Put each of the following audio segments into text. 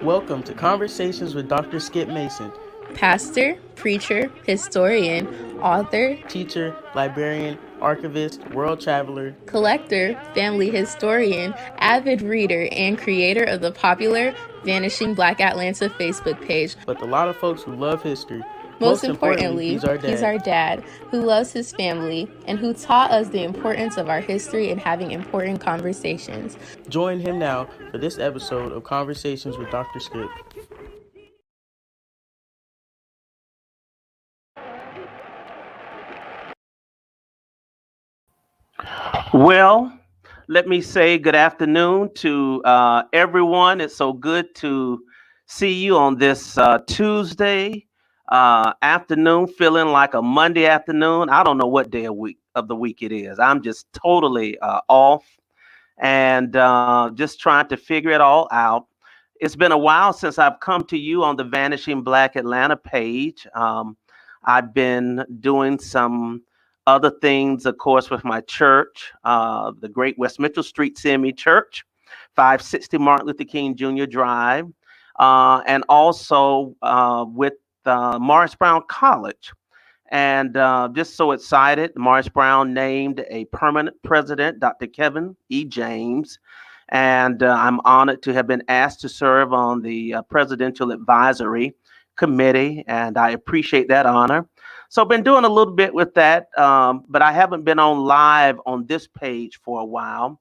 Welcome to Conversations with Dr. Skip Mason, pastor, preacher, historian, author, teacher, librarian, archivist, world traveler, collector, family historian, avid reader, and creator of the popular Vanishing Black Atlanta Facebook page. but a lot of folks who love history. Most importantly, he's our dad who loves his family and who taught us the importance of our history and having important conversations. Join him now for this episode of Conversations with Dr. Skip. Well, let me say good afternoon to everyone. It's so good to see you on this Tuesday afternoon, feeling like a Monday afternoon. I don't know what day of the week it is. I'm just totally off and just trying to figure it all out. It's been a while since I've come to you on the Vanishing Black Atlanta page. I've been doing some other things, of course, with my church, the Great West Mitchell Street CME Church, 560 Martin Luther King Jr. Drive, and also with Morris Brown College. And just so excited, Morris Brown named a permanent president, Dr. Kevin E. James. And I'm honored to have been asked to serve on the Presidential Advisory Committee, and I appreciate that honor. So I've been doing a little bit with that, but I haven't been on live on this page for a while.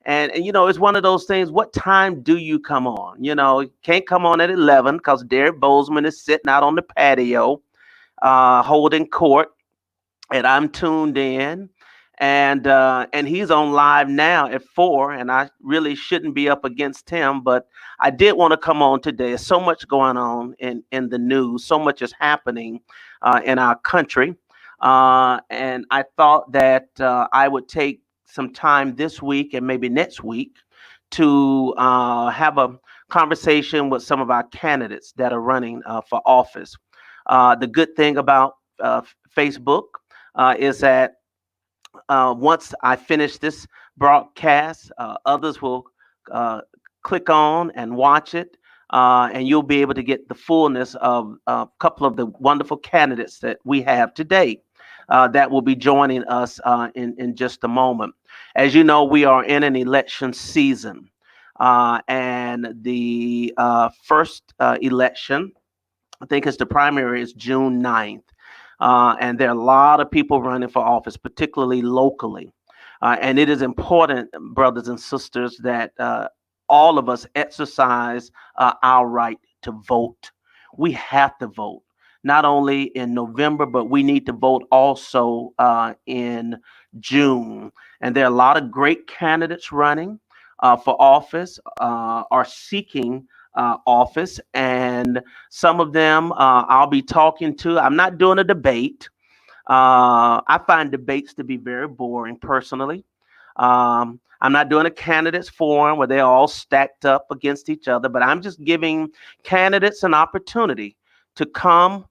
And you know, it's one of those things, what time do you come on? You know, you can't come on at 11 because Derek Bozeman is sitting out on the patio holding court, and I'm tuned in. And he's on live now at 4, and I really shouldn't be up against him, but I did want to come on today. There's so much going on in the news, so much is happening in our country, and I thought that I would take some time this week and maybe next week to have a conversation with some of our candidates that are running for office. The good thing about Facebook is that once I finish this broadcast, others will click on and watch it, and you'll be able to get the fullness of a couple of the wonderful candidates that we have today that will be joining us in just a moment. As you know, we are in an election season, and the first election, I think it's the primary, is June 9th. And there are a lot of people running for office, particularly locally. And it is important, brothers and sisters, that all of us exercise our right to vote. We have to vote, not only in November, but we need to vote also in June. And there are a lot of great candidates running for office, are seeking office, and some of them I'll be talking to. I'm not doing a debate. I find debates to be very boring personally. I'm not doing a candidates forum where they're all stacked up against each other, but I'm just giving candidates an opportunity to come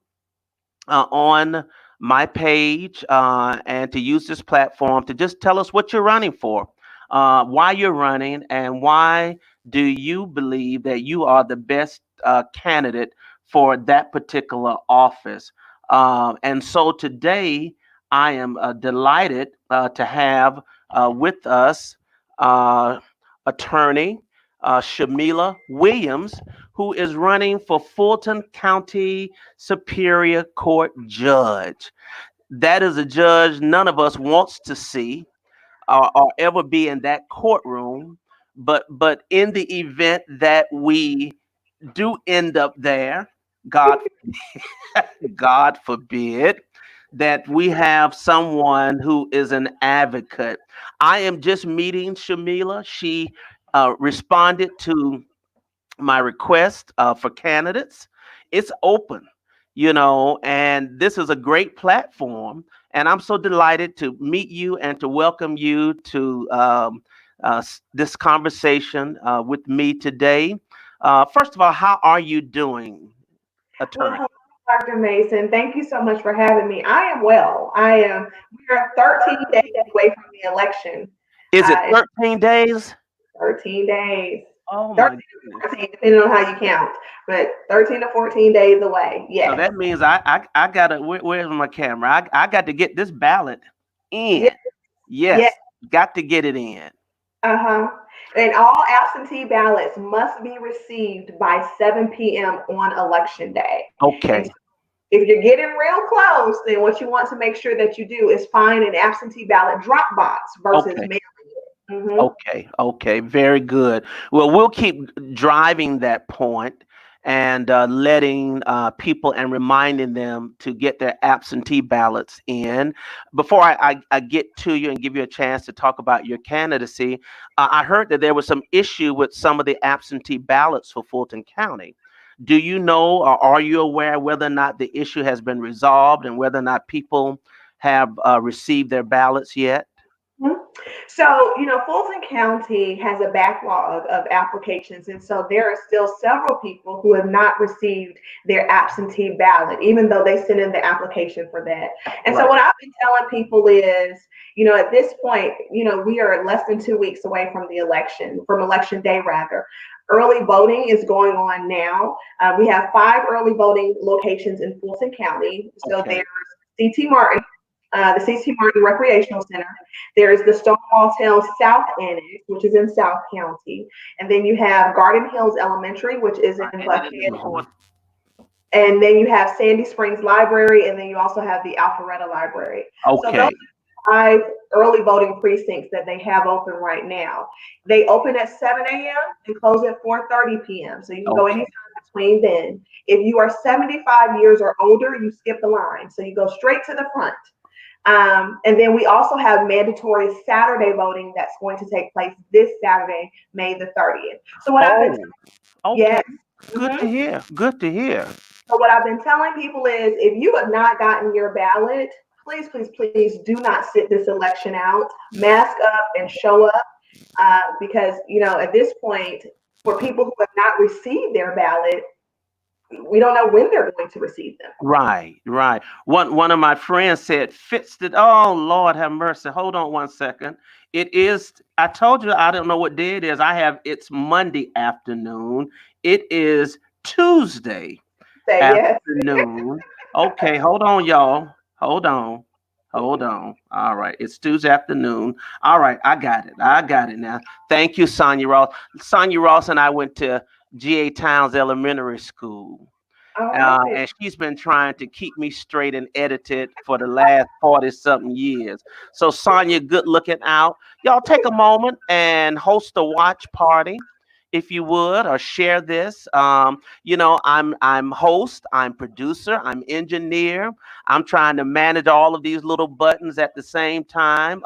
on my page and to use this platform to just tell us what you're running for, why you're running, and why do you believe that you are the best candidate for that particular office. And so today, I am delighted to have with us attorney Shamila Williams, who is running for Fulton County Superior Court judge. That is a judge none of us wants to see or ever be in that courtroom. But in the event that we do end up there, God, God forbid, that we have someone who is an advocate. I am just meeting Shamila. She responded to my request for candidates. It's open, you know, and this is a great platform. And I'm so delighted to meet you and to welcome you to this conversation with me today. First of all, how are you doing, attorney? Dr. Mason, thank you so much for having me. I am well. We are 13 days away from the election. Is it It's 13 days? 13 days. Oh 13 my goodness. to 14, depending on how you count, but 13 to 14 days away. So Yes. that means I gotta where's my camera? I got to get this ballot in. Yes. Yes. Yes, got to get it in. Uh-huh. And all absentee ballots must be received by 7 p.m. on election day. And Okay. if you're getting real close, then what you want to make sure that you do is find an absentee ballot drop box versus Okay. mailing it. Mm-hmm. Okay, okay, very good. Well, we'll keep driving that point and letting people and reminding them to get their absentee ballots in. Before I get to you and give you a chance to talk about your candidacy, I heard that there was some issue with some of the absentee ballots for Fulton County. Do you know or are you aware whether or not the issue has been resolved and whether or not people have received their ballots yet? Mhm. So, Fulton County has a backlog of applications, and so there are still several people who have not received their absentee ballot, even though they sent in the application for that. And so, Right. what I've been telling people is, at this point, we are less than 2 weeks away from the election, from election day, rather. Early voting is going on now. We have 5 early voting locations in Fulton County. So, there's Okay. C.T. Martin, the C.T. Martin Recreational Center. There's the Stonewall Town South Annex, which is in South County. And then you have Garden Hills Elementary, which is in Buckhead. And then you have Sandy Springs Library, and then you also have the Alpharetta Library. So those Okay. are 5 early voting precincts that they have open right now. They open at 7 a.m. and close at 4:30 p.m. So you can go Okay. anytime between then. If you are 75 years or older, you skip the line. So you go straight to the front. And then we also have mandatory Saturday voting that's going to take place this Saturday, May the 30th. So what I've been Oh, okay. yes. Good to Mhm. hear. Good to hear. So what I've been telling people is, if you have not gotten your ballot, please, please, please do not sit this election out. Mask up and show up, because at this point, for people who have not received their ballot, we don't know when they're going to receive them. Right, right. One of my friends said, fixed it. Oh Lord have mercy. Hold on one second. It is, I told you I don't know what day it is. I have it's Monday afternoon. It is Tuesday Say yes. afternoon. Okay, hold on, y'all. Hold on. Hold on. All right. It's Tuesday afternoon. All right, I got it. I got it now. Thank you, Sonia Ross. Sonia Ross and I went to G.A. Towns Elementary School. All right then. And she's been trying to keep me straight and edited for the last 40 something years. So, Sonia, good looking out. Y'all take a moment and host a watch party if you would, or share this. I'm host, I'm producer, I'm engineer. I'm trying to manage all of these little buttons at the same time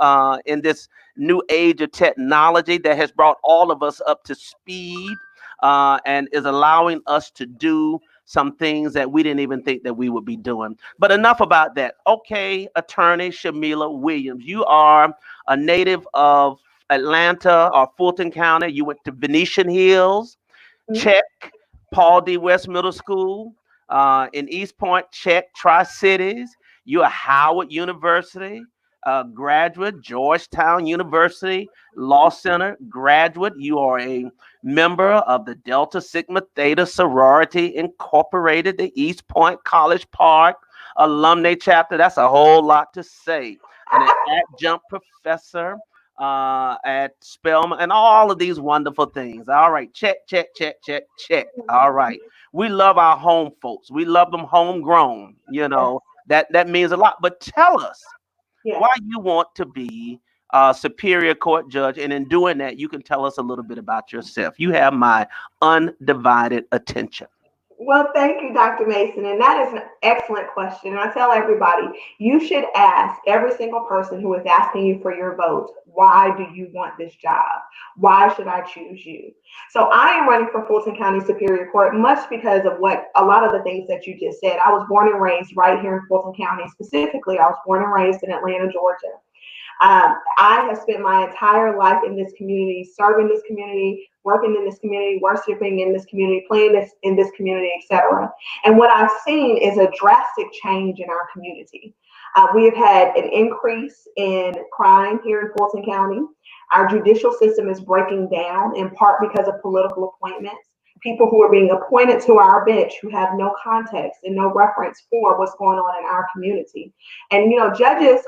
in this new age of technology that has brought all of us up to speed and is allowing us to do some things that we didn't even think that we would be doing. But enough about that. Okay, attorney Shamila Williams, you are a native of Atlanta or Fulton County. You went to Venetian Hills, Mhm. check. Paul D. West Middle School in East Point, check. Tri Cities. You're a Howard University graduate, Georgetown University Law Center graduate. You are a member of the Delta Sigma Theta Sorority Incorporated, the East Point College Park alumni chapter. That's a whole lot to say. And an adjunct professor at Spelman, and all of these wonderful things. All right, check, check, check, check, check. All right, we love our home folks. We love them homegrown. Yes. That means a lot. But tell us Yes. why you want to be a Superior Court judge, and in doing that, you can tell us a little bit about yourself. You have my undivided attention. Well, thank you, Dr. Mason. And that is an excellent question. And I tell everybody, you should ask every single person who is asking you for your vote, why do you want this job? Why should I choose you? So I am running for Fulton County Superior Court, much because of what a lot of the things that you just said. I was born and raised right here in Fulton County. Specifically, I was born and raised in Atlanta, Georgia. I have spent my entire life in this community, serving this community, working in this community, worshiping in this community, playing this in this community, etc. And what I've seen is a drastic change in our community. We have had an increase in crime here in Fulton County. Our judicial system is breaking down in part because of political appointments. People who are being appointed to our bench who have no context and no reference for what's going on in our community. And judges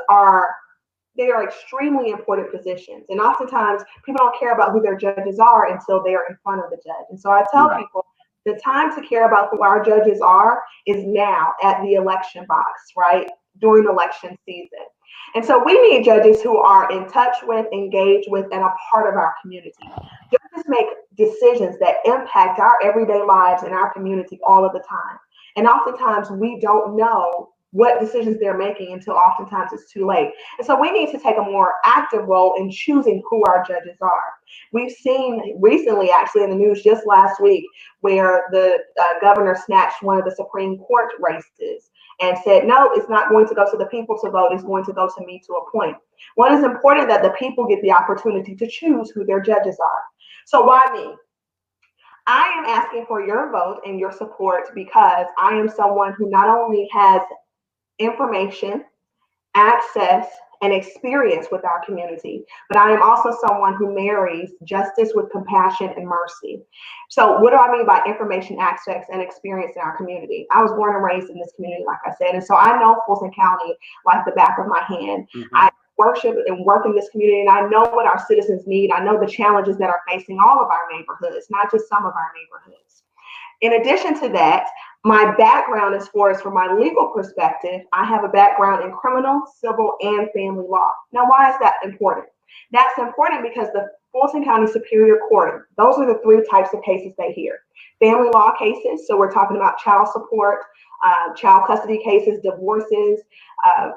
they are extremely important positions. And oftentimes people don't care about who their judges are until they are in front of the judge. And so I tell people the time to care about who our judges are is now at the election box, right? During election season. And so we need judges who are in touch with, engaged with, and a part of our community. Judges make decisions that impact our everyday lives in our community all of the time. And oftentimes we don't know what decisions they're making until oftentimes it's too late. And so we need to take a more active role in choosing who our judges are. We've seen recently, actually in the news just last week, where the governor snatched one of the Supreme Court races and said, no, it's not going to go to the people to vote, it's going to go to me to appoint. Well, it's important that the people get the opportunity to choose who their judges are. So why me? I am asking for your vote and your support because I am someone who not only has information, access, and experience with our community, but I am also someone who marries justice with compassion and mercy. So what do I mean by information, access, and experience in our community? I was born and raised in this community, like I said, and so I know Fulton County like the back of my hand. I worship and work in this community, and I know what our citizens need. I know the challenges that are facing all of our neighborhoods, not just some of our neighborhoods. In addition to that, my background as far as from my legal perspective, I have a background in criminal, civil, and family law. Now, why is that important? That's important because the Fulton County Superior Court, those are the three types of cases they hear. Family law cases, so we're talking about child support, child custody cases, divorces,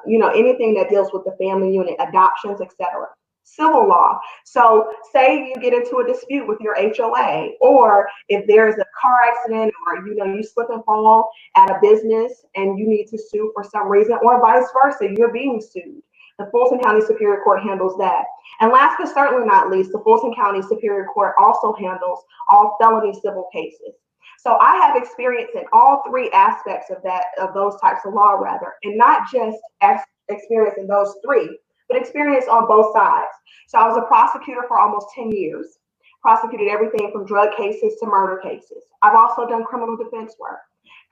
anything that deals with the family unit, adoptions, etc. Civil law. So say you get into a dispute with your HOA, or if there's a car accident or you slip and fall at a business and you need to sue for some reason, or vice versa, you're being sued. The Fulton County Superior Court handles that. And last but certainly not least, the Fulton County Superior Court also handles all felony civil cases. So I have experience in all three aspects of those types of law, and not just experience in those three, but experience on both sides. So I was a prosecutor for almost 10 years, prosecuted everything from drug cases to murder cases. I've also done criminal defense work.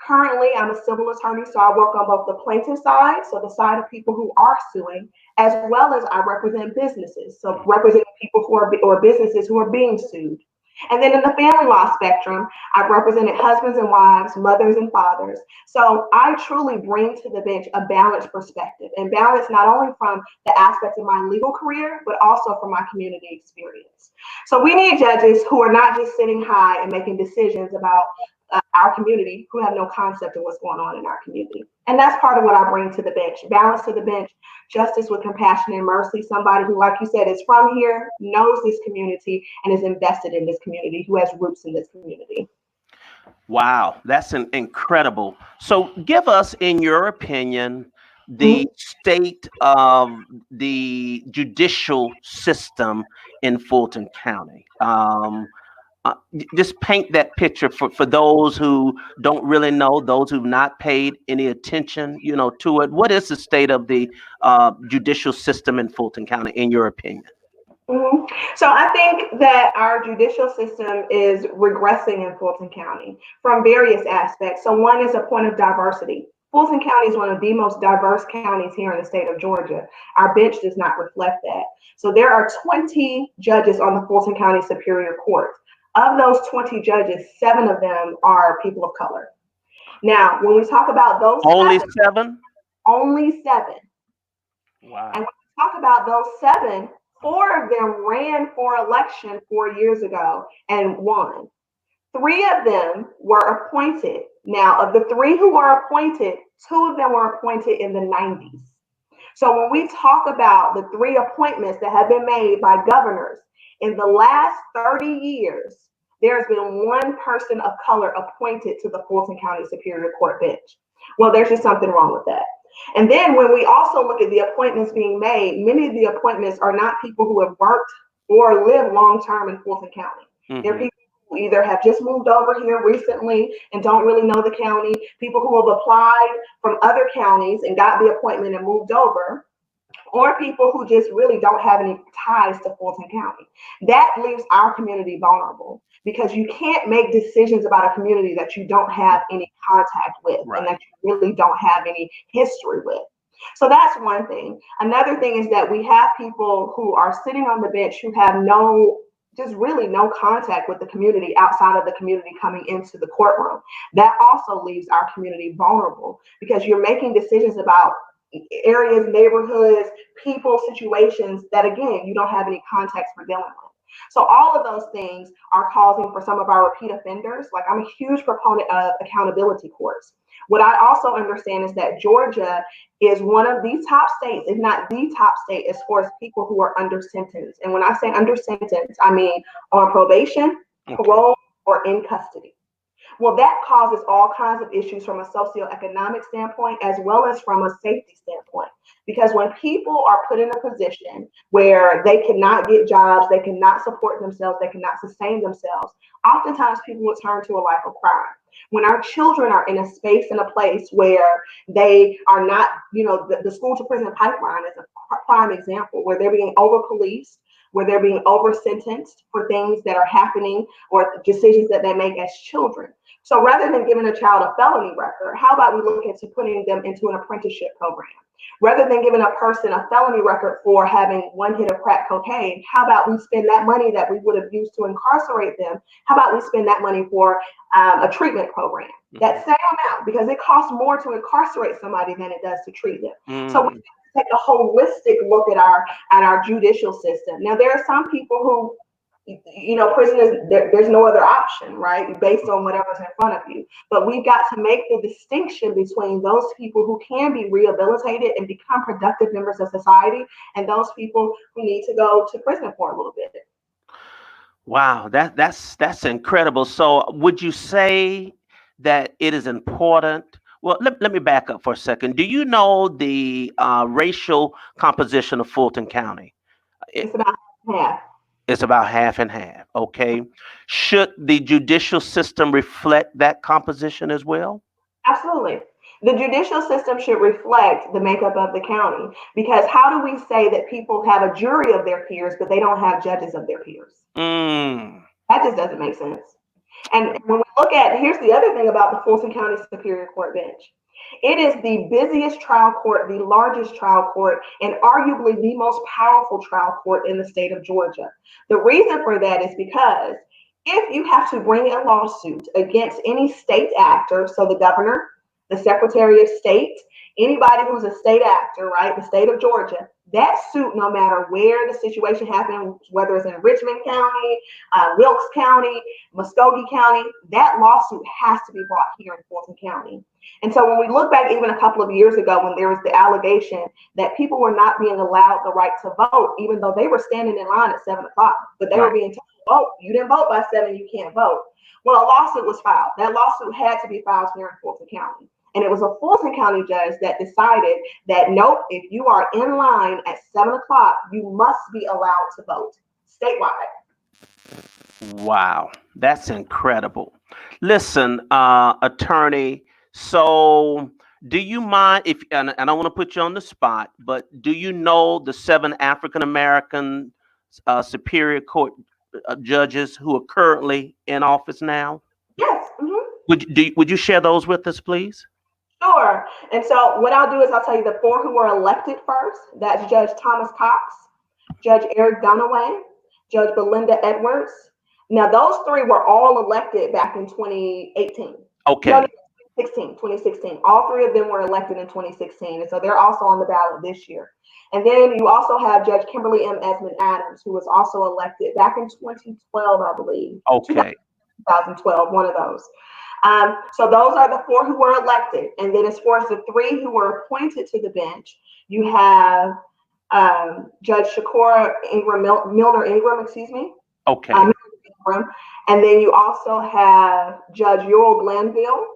Currently, I'm a civil attorney, so I work on both the plaintiff side, so the side of people who are suing, as well as I represent businesses, so representing people or businesses who are being sued. And then in the family law spectrum, I've represented husbands and wives, mothers and fathers. So I truly bring to the bench a balanced perspective, and balance not only from the aspects of my legal career, but also from my community experience. So we need judges who are not just sitting high and making decisions about our community, who have no concept of what's going on in our community. And that's part of what I bring to the bench. Balance to the bench, justice with compassion and mercy, somebody who, like you said, is from here, knows this community, and is invested in this community, who has roots in this community. Wow, that's incredible. So give us, in your opinion, the state of the judicial system in Fulton County. Just paint that picture for those who don't really know, those who've not paid any attention, to it. What is the state of the judicial system in Fulton County, in your opinion? So I think that our judicial system is regressing in Fulton County from various aspects. So one is a point of diversity. Fulton County is one of the most diverse counties here in the state of Georgia. Our bench does not reflect that. So there are 20 judges on the Fulton County Superior Court. Of those 20 judges, 7 of them are people of color. Now, when we talk about those only 7? Only 7. Wow. And when we talk about those 7, 4 of them ran for election 4 years ago and won. 3 of them were appointed. Now, of the 3 who were appointed, 2 of them were appointed in the 90s. So when we talk about the 3 appointments that have been made by governors in the last 30 years, there's been 1 person of color appointed to the Fulton County Superior Court bench. Well, there's just something wrong with that. And then when we also look at the appointments being made, many of the appointments are not people who have worked or lived long-term in Fulton County. There are Mm-hmm. people who either have just moved over here recently and don't really know the county, people who have applied from other counties and got the appointment and moved over, or people who just really don't have any ties to Fulton County. That leaves our community vulnerable because you can't make decisions about a community that you don't have any contact with and Right. that you really don't have any history with. So that's one thing. Another thing is that we have people who are sitting on the bench who have just really no contact with the community outside of the community coming into the courtroom. That also leaves our community vulnerable because you're making decisions about areas, neighborhoods, people, situations that, again, you don't have any context for dealing with. So all of those things are causing for some of our repeat offenders. Like, I'm a huge proponent of accountability courts. What I also understand is that Georgia is one of the top states, if not the top state, as far as people who are under sentence. And when I say under sentence, I mean on probation, Okay. parole, or in custody. Well, that causes all kinds of issues from a socioeconomic standpoint as well as from a safety standpoint. Because when people are put in a position where they cannot get jobs, they cannot support themselves, they cannot sustain themselves, oftentimes people will turn to a life of crime. When our children are in a space and a place where they are not, the school to prison pipeline is a prime example where they're being over policed, where they're being over sentenced for things that are happening or decisions that they make as children. So rather than giving a child a felony record, how about we look into putting them into an apprenticeship program? Rather than giving a person a felony record for having one hit of crack cocaine, how about we spend that money that we would have used to incarcerate them? How about we spend that money for a treatment program? That same amount, because it costs more to incarcerate somebody than it does to treat them. So we take a holistic look at our judicial system. Now, there are some people who, prison is there's no other option, right? Based on whatever's in front of you. But we've got to make the distinction between those people who can be rehabilitated and become productive members of society and those people who need to go to prison for a little bit. Wow, that's incredible. So, would you say that it is important? Well, let me back up for a second. Do you know the racial composition of Fulton County? It's It, about half. it's about half and half. Okay. Should the judicial system reflect that composition as well? Absolutely. The judicial system should reflect the makeup of the county because how do we say that people have a jury of their peers, but they don't have judges of their peers? Mm, That just doesn't make sense. And when we look at, here's the other thing about the Fulton County Superior Court bench. It is the busiest trial court, the largest trial court, and arguably the most powerful trial court in the state of Georgia. The reason for that is because if you have to bring a lawsuit against any state actor, so the governor, the secretary of state, anybody who's a state actor, right, the state of Georgia, that suit, no matter where the situation happened, whether it's in Richmond County, Wilkes County, Muskogee County, that lawsuit has to be brought here in Fulton County. And so when we look back even a couple of years ago when there was the allegation that people were not being allowed the right to vote, even though they were standing in line at 7 o'clock, but they were right. being told, oh, you didn't vote by 7, you can't vote. Well, a lawsuit was filed. That lawsuit had to be filed here in Fulton County. And it was a Fulton County judge that decided that nope, if you are in line at 7 o'clock, you must be allowed to vote statewide. Wow, that's incredible. Listen, attorney, so do you mind if, and I don't want to put you on the spot, but do you know the seven African American Superior Court judges who are currently in office now? Yes. Would you share those with us, please? Sure. And so what I'll do is I'll tell you the four who were elected first. That's Judge Thomas Cox, Judge Eric Dunaway, Judge Belinda Edwards. Now, those three were all elected back in 2018. No, Okay, 2016. All three of them were elected in 2016. And so they're also on the ballot this year. And then you also have Judge Kimberly M. Esmond Adams, who was also elected back in 2012, I believe. okay, 2012, one of those. So those are the four who were elected. And then as far as the three who were appointed to the bench, you have Judge Shakora Ingram, Milner Ingram, excuse me. okay. Ingram. And then you also have Judge Ural Glanville.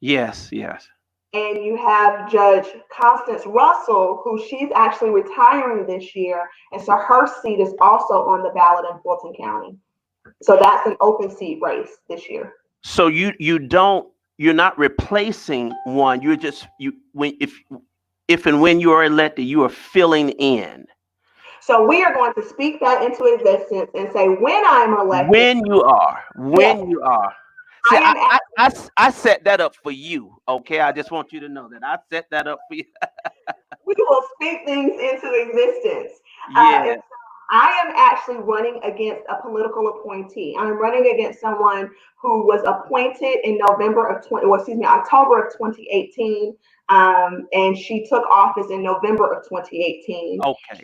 Yes, yes. And you have Judge Constance Russell, who she's actually retiring this year. And so her seat is also on the ballot in Fulton County. So that's an open seat race this year. So you're not replacing one. You're just you when if and when you are elected, you are filling in. So we are going to speak that into existence and say, when I'm elected, yes, When you are. I See, am. I set that up for you. Okay, I just want you to know that I set that up for you. We will speak things into existence. And Yeah. so I am actually running against a political appointee. I'm running against someone who was appointed in October of 2018, and she took office in November of 2018. Okay.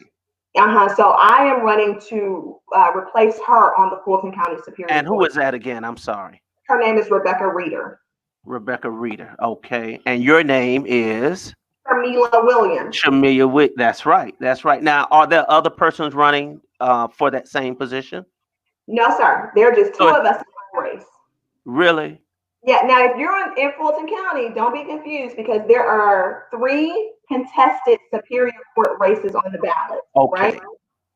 So I am running to replace her on the Fulton County Superior And who Court. is that again? I'm sorry. Her name is Rebecca Reeder. Rebecca Reeder. Okay. And your name is Camila Williams. Shamia Wick. That's right. That's right. Now, are there other persons running for that same position? No, sir. There are just two So it's of us in the race. really Yeah, now if you're in Fulton County, don't be confused because there are three contested Superior Court races on the ballot, right? okay.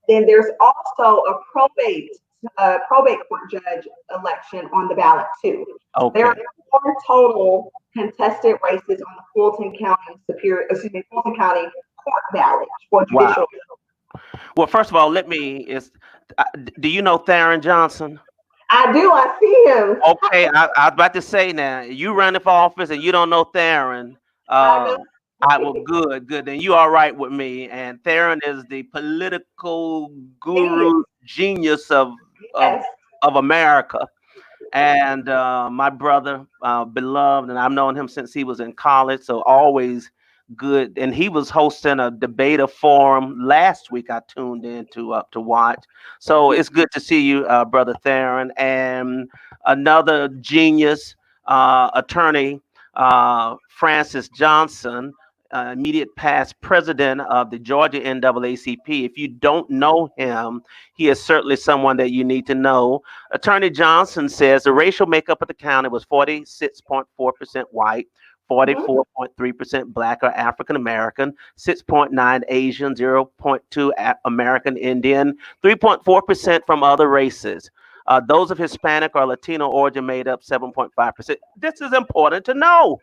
Then there's also a probate court judge election on the ballot too. So there are Okay. four total contested races on the Fulton County court ballot for Wow. judicial. Well, first of all, do you know Theron Johnson? I do. I see him. Okay, I was about to say now, you running for office and you don't know Theron. I know. Uh, I well, good, good. Then you all right with me. And Theron is the political Genius. guru genius of Yes. of America. And my brother, beloved, and I've known him since he was in college, so always good. And he was hosting a debater forum last week. I tuned in to watch, so it's good to see you, brother Theron, and another genius attorney, Francis Johnson. Immediate past president of the Georgia NAACP. If you don't know him, he is certainly someone that you need to know. Attorney Johnson says the racial makeup of the county was 46.4% white, Mhm. 44.3% black or African American, 6.9 Asian, 0.2 American Indian, 3.4% from other races. Those of Hispanic or Latino origin made up 7.5%. This is important to know.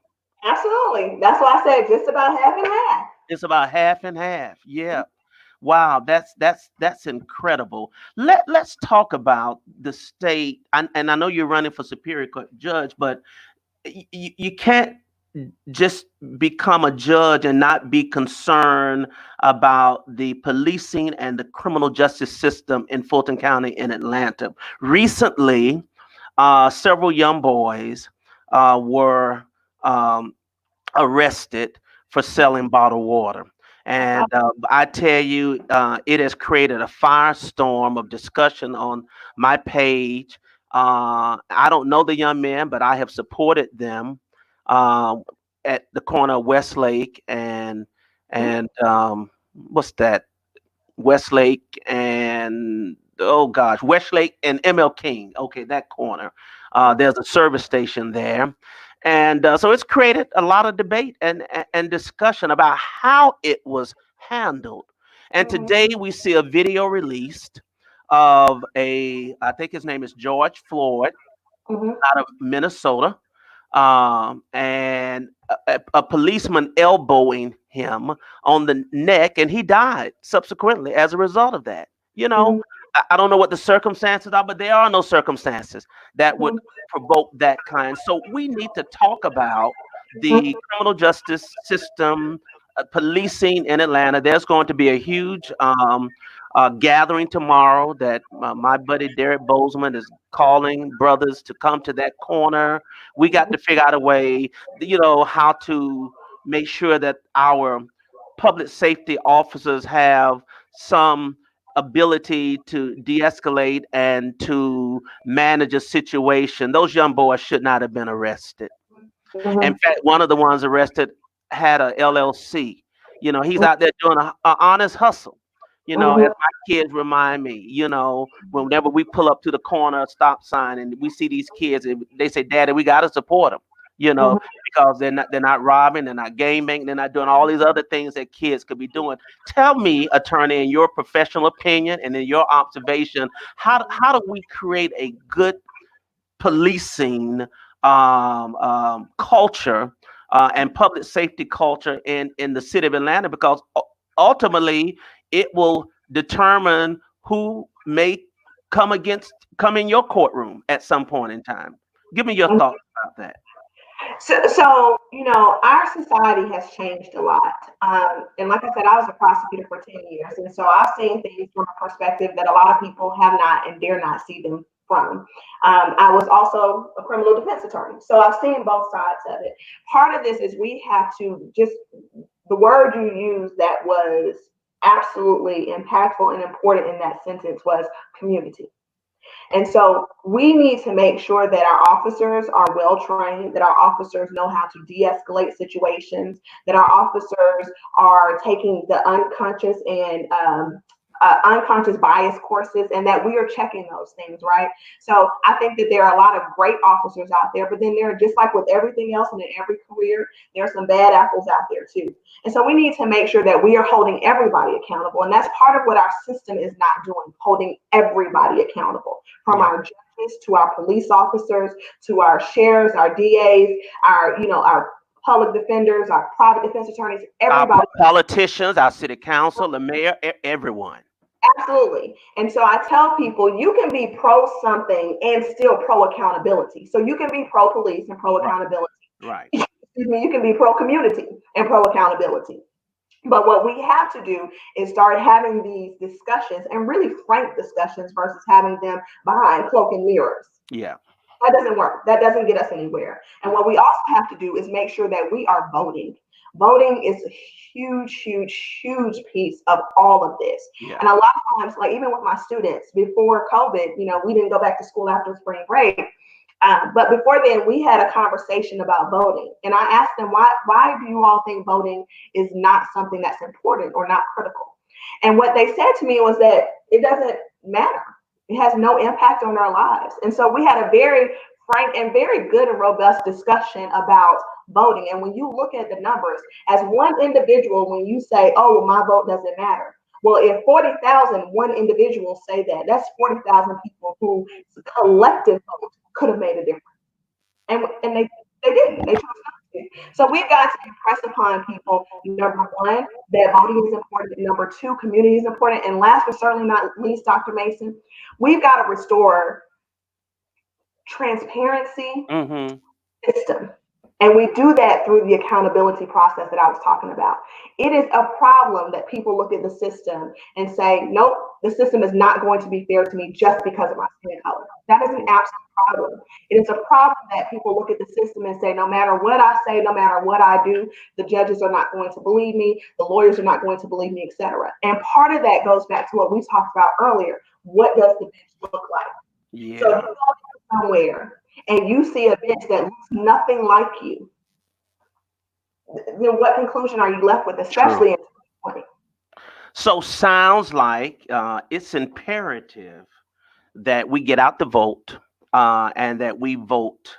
Absolutely. That's why I said just about half and half. It's about half and half. Yeah. Wow, that's incredible. Let's talk about the state, and I know you're running for Superior Court judge, but you can't just become a judge and not be concerned about the policing and the criminal justice system in Fulton County in Atlanta. Recently, several young boys were um, arrested for selling bottled water. And I tell you, it has created a firestorm of discussion on my page. I don't know the young men, but I have supported them uh, at the corner of Westlake and what's that? Westlake and oh gosh, Westlake and ML King. Okay, that corner. There's a service station there, and so it's created a lot of debate and discussion about how it was handled. And Mhm, today we see a video released of I think his name is George Floyd mhm, out of Minnesota, and a policeman elbowing him on the neck, and he died subsequently as a result of that. You know, mhm, I don't know what the circumstances are, but there are no circumstances that would mhm, provoke that kind. So we need to talk about the criminal justice system, policing in Atlanta. There's going to be a huge gathering tomorrow that my buddy Derek Bozeman is calling brothers to come to that corner. We got mhm, to figure out a way, how to make sure that our public safety officers have some ability to de-escalate and to manage a situation. Those young boys should not have been arrested. In mhm, fact, one of the ones arrested had a LLC. He's out there doing a honest hustle. As mhm, my kids remind me, whenever we pull up to the corner stop sign and we see these kids, and they say, "Daddy, we got to support them." you know, Mhm. because they're not robbing, they're not gaming, they're not doing all these other things that kids could be doing. Tell me, attorney, in your professional opinion and in your observation, how do we create a good policing culture and public safety culture in the city of Atlanta? Because ultimately it will determine who may come in your courtroom at some point in time. Give me your thoughts about that. So, our society has changed a lot. And like I said, I was a prosecutor for 10 years. And so I've seen things from a perspective that a lot of people have not and dare not see them from. I was also a criminal defense attorney. So I've seen both sides of it. Part of this is we have to just, the word you used that was absolutely impactful and important in that sentence was community. And so we need to make sure that our officers are well trained, that our officers know how to de escalate situations, that our officers are taking the unconscious and unconscious bias courses, and that we are checking those things, right? So I think that there are a lot of great officers out there, but then there are, just like with everything else and in every career, there are some bad apples out there too. And so we need to make sure that we are holding everybody accountable. And that's part of what our system is not doing, holding everybody accountable, from Yeah. our judges to our police officers to our sheriffs, our DAs, our public defenders, our private defense attorneys, Our everybody. politicians, our city council, the mayor, everyone. Absolutely. And so I tell people you can be pro something and still pro accountability. So you can be pro police and pro Right. accountability. Right. Excuse me, you can be pro community and pro accountability. But what we have to do is start having these discussions, and really frank discussions, versus having them behind cloak and mirrors. Yeah. That doesn't work. That doesn't get us anywhere. And what we also have to do is make sure that we are voting. Voting is a huge, huge, huge piece of all of this. Yeah. And a lot of times, like even with my students before COVID, we didn't go back to school after spring break. But before then, we had a conversation about voting. And I asked them, why do you all think voting is not something that's important or not critical? And what they said to me was that it doesn't matter. It has no impact on our lives. And so we had a very frank and very good and robust discussion about voting. And when you look at the numbers, as one individual, when you say, oh, well, my vote doesn't matter. Well, if 40,000 one individual say that, that's 40,000 people whose collective vote could have made a difference. And they didn't. They chose not to. So we've got to impress upon people, number one, that voting is important. Number two, community is important. And last but certainly not least, Dr. Mason, we've got to restore transparency Mm-hmm. system. And we do that through the accountability process that I was talking about. It is a problem that people look at the system and say, nope, the system is not going to be fair to me just because of my skin color. That is an absolute problem. It is a problem that people look at the system and say, no matter what I say, no matter what I do, the judges are not going to believe me, the lawyers are not going to believe me, etc. And part of that goes back to what we talked about earlier. What does the bench look like? So if Yeah. you go somewhere and you see a bench that looks nothing like you, then what conclusion are you left with, True. especially in 2020? So sounds like it's imperative that we get out the vote and that we vote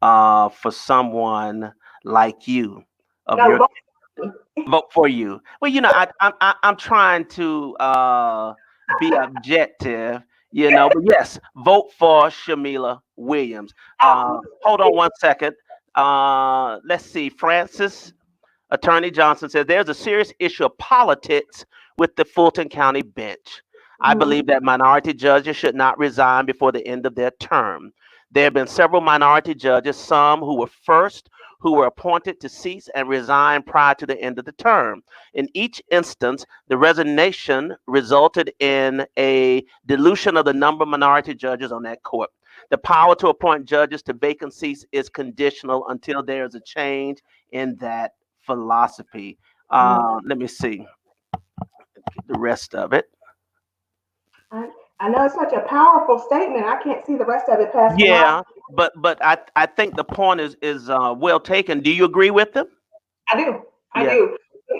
for someone like you of No, your vote. vote for you. Well, I'm trying to be objective, but yes, vote for Shamila Williams. Absolutely. Hold on one second. Let's see. Francis Attorney Johnson says there's a serious issue of politics with the Fulton County bench. I Mhm. believe that minority judges should not resign before the end of their term. There have been several minority judges, some who were appointed to seats and resign prior to the end of the term. In each instance, the resignation resulted in a dilution of the number of minority judges on that court. The power to appoint judges to vacancies is conditional until there is a change in that philosophy. Let me see the rest of it. I, I know it's such a powerful statement. I can't see the rest of it past the line. Yeah, but I think the point is well taken. Do you agree with them? I do. I Yeah. do.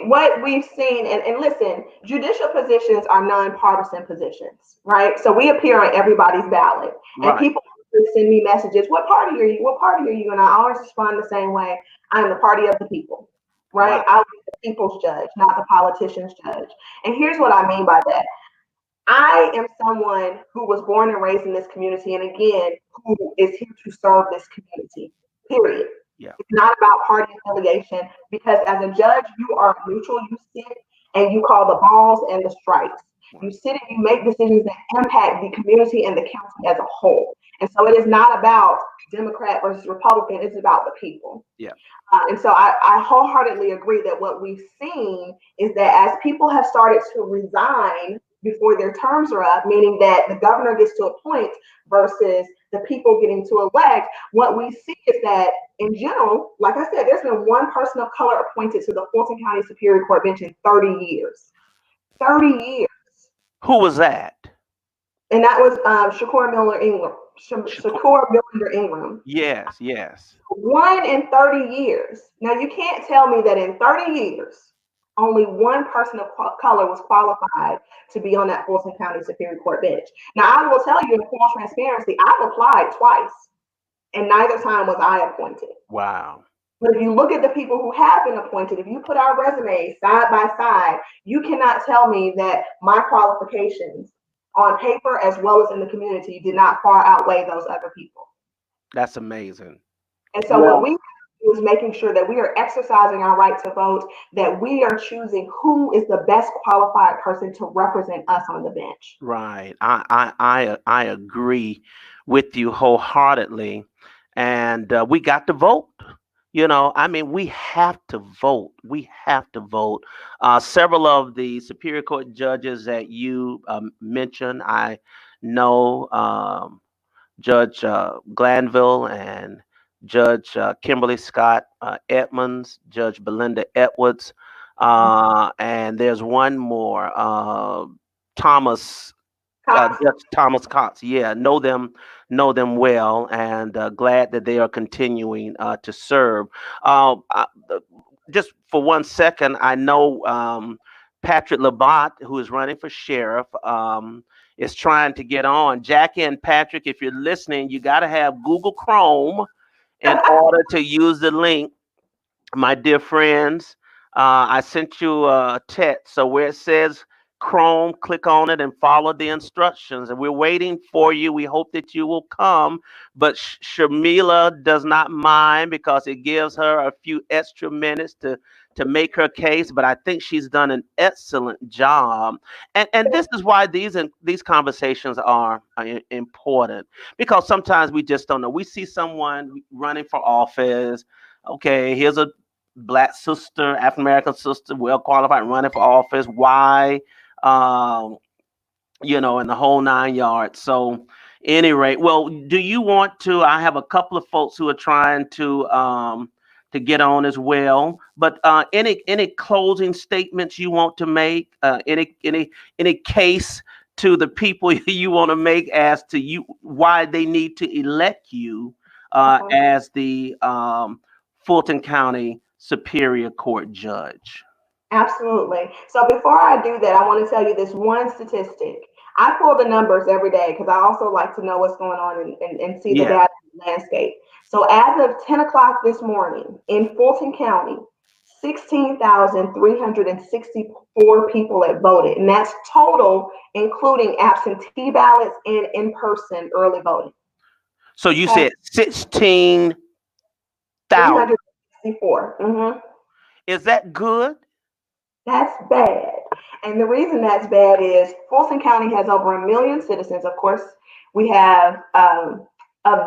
What we've seen, and listen, judicial positions are nonpartisan positions, right? So we appear on everybody's ballot, and Right. people they send me messages, what party are you? What party are you? And I always respond the same way. I'm the party of the people, right? Wow. I'll be the people's judge, not the politician's judge. And here's what I mean by that. I am someone who was born and raised in this community, and again, who is here to serve this community, period. Yeah. It's not about party affiliation because as a judge, you are neutral. You sit and you call the balls and the strikes. You Right. sit and you make decisions that impact the community and the county as a whole. And so it is not about Democrat versus Republican, it's about the people. Yeah. And so I wholeheartedly agree that what we've seen is that as people have started to resign before their terms are up, meaning that the governor gets to appoint versus the people getting to elect, what we see is that in general, like I said, there's been one person of color appointed to the Fulton County Superior Court bench in 30 years. 30 years. Who was that? And that was Shakur Miller Ingram. Shakur. Shakur Miller Ingram. Yes, yes. One in 30 years. Now, you can't tell me that in 30 years, only one person of color was qualified to be on that Fulton County Superior Court bench. Now, I will tell you in full transparency, I've applied twice, and neither time was I appointed. Wow. But if you look at the people who have been appointed, if you put our resumes side by side, you cannot tell me that my qualifications on paper as well as in the community did not far outweigh those other people. That's amazing. And so what Well, we do is making sure that we are exercising our right to vote, that we are choosing who is the best qualified person to represent us on the bench. right. I agree with you wholeheartedly. And we got to vote. I mean, we have to vote. We have to vote. Several of the Superior Court judges that you mentioned, I know Judge Glanville and Judge Kimberly Scott Edmonds, Judge Belinda Edwards, and there's one more, Thomas Cox. Judge Thomas Cox. Yeah, know them well, and glad that they are continuing to serve. Just for 1 second, I know Patrick Labat, who is running for sheriff, is trying to get on. Jackie and Patrick, if you're listening, you got to have Google Chrome in order to use the link, my dear friends. I sent you a text. So where it says Chrome, click on it and follow the instructions. And we're waiting for you. We hope that you will come. But Shamila does not mind because it gives her a few extra minutes to make her case. But I think she's done an excellent job. And this is why these conversations are important, because sometimes we just don't know. We see someone running for office. Okay, here's a black sister, African American sister, well qualified, running for office. Why? Um, and the whole 9 yards. So, any rate, well, do you want to? I have a couple of folks who are trying to get on as well. But any closing statements you want to make? Any case to the people you want to make as to you why they need to elect you as the Fulton County Superior Court judge? Absolutely. So before I do that, I want to tell you this one statistic. I pull the numbers every day because I also like to know what's going on and see the Yeah. data landscape. So as of 10 o'clock this morning in Fulton County, 16,364 people had voted, and that's total, including absentee ballots and in-person early voting. So you Okay, said 16,000. 364. Is that good? That's bad. And the reason that's bad is Fulton County has over 1 million citizens. Of course, we have of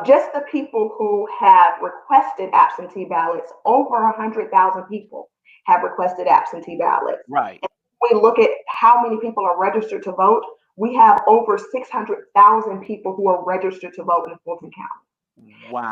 just the people who have requested absentee ballots, over 100,000 people have requested absentee ballots. Right. And when we look at how many people are registered to vote, we have over 600,000 people who are registered to vote in Fulton County.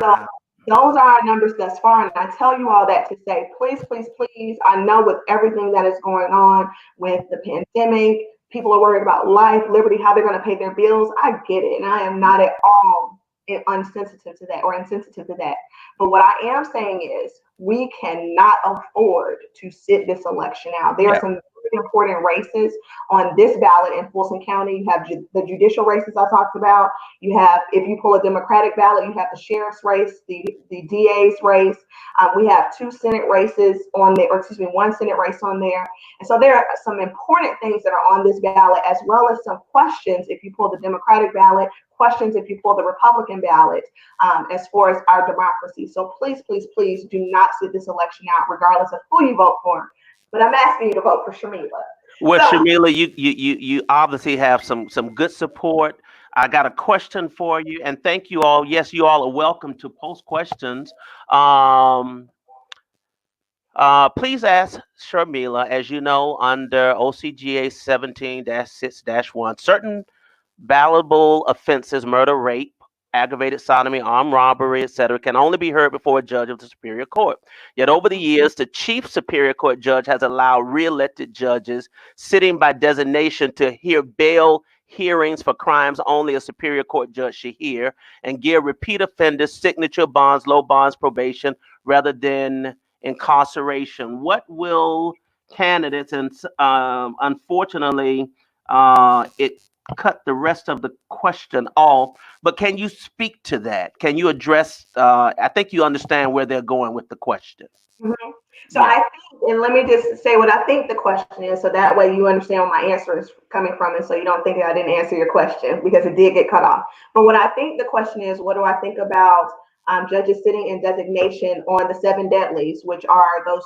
So Wow. those are our numbers thus far. And I tell you all that to say, please, please, please, I know with everything that is going on with the pandemic, people are worried about life, liberty, how they're going to pay their bills. I get it. And I am not at all insensitive to that or insensitive to that. But what I am saying is we cannot afford to sit this election out. There are Yeah. some really important races on this ballot in Fulton County. You have the judicial races I talked about. You have, if you pull a Democratic ballot, you have the sheriff's race, the DA's race. We have 2 Senate races on there, or excuse me, 1 Senate race on there. And so there are some important things that are on this ballot, as well as some questions if you pull the Democratic ballot, questions if you pull the Republican ballot, as far as our democracy. So please, please, please do not sit this election out, regardless of who you vote for. But I'm asking you to vote for Shamila. Well, So, Shamila, you obviously have some good support. I got a question for you, and thank you all. Yes, you all are welcome to post questions. Um, Please ask Sharmila, as you know, under OCGA 17-6-1, certain ballotable offenses, murder, rape, aggravated sodomy, armed robbery, etc., can only be heard before a judge of the Superior Court. Yet over the years, the Chief Superior Court judge has allowed re-elected judges sitting by designation to hear bail hearings for crimes only a Superior Court judge should hear, and give repeat offenders signature bonds, low bonds, probation, rather than incarceration. What will candidates, and unfortunately, it cut the rest of the question off, but can you speak to that? Can you address, I think you understand where they're going with the question. mhm. So Yeah. I think, and let me just say what I think the question is, so that way you understand where my answer is coming from, and so you don't think that I didn't answer your question because it did get cut off. But what I think the question is, what do I think about judges sitting in designation on the 7 deadlies, which are those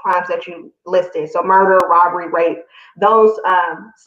crimes that you listed? So murder, robbery, rape. Those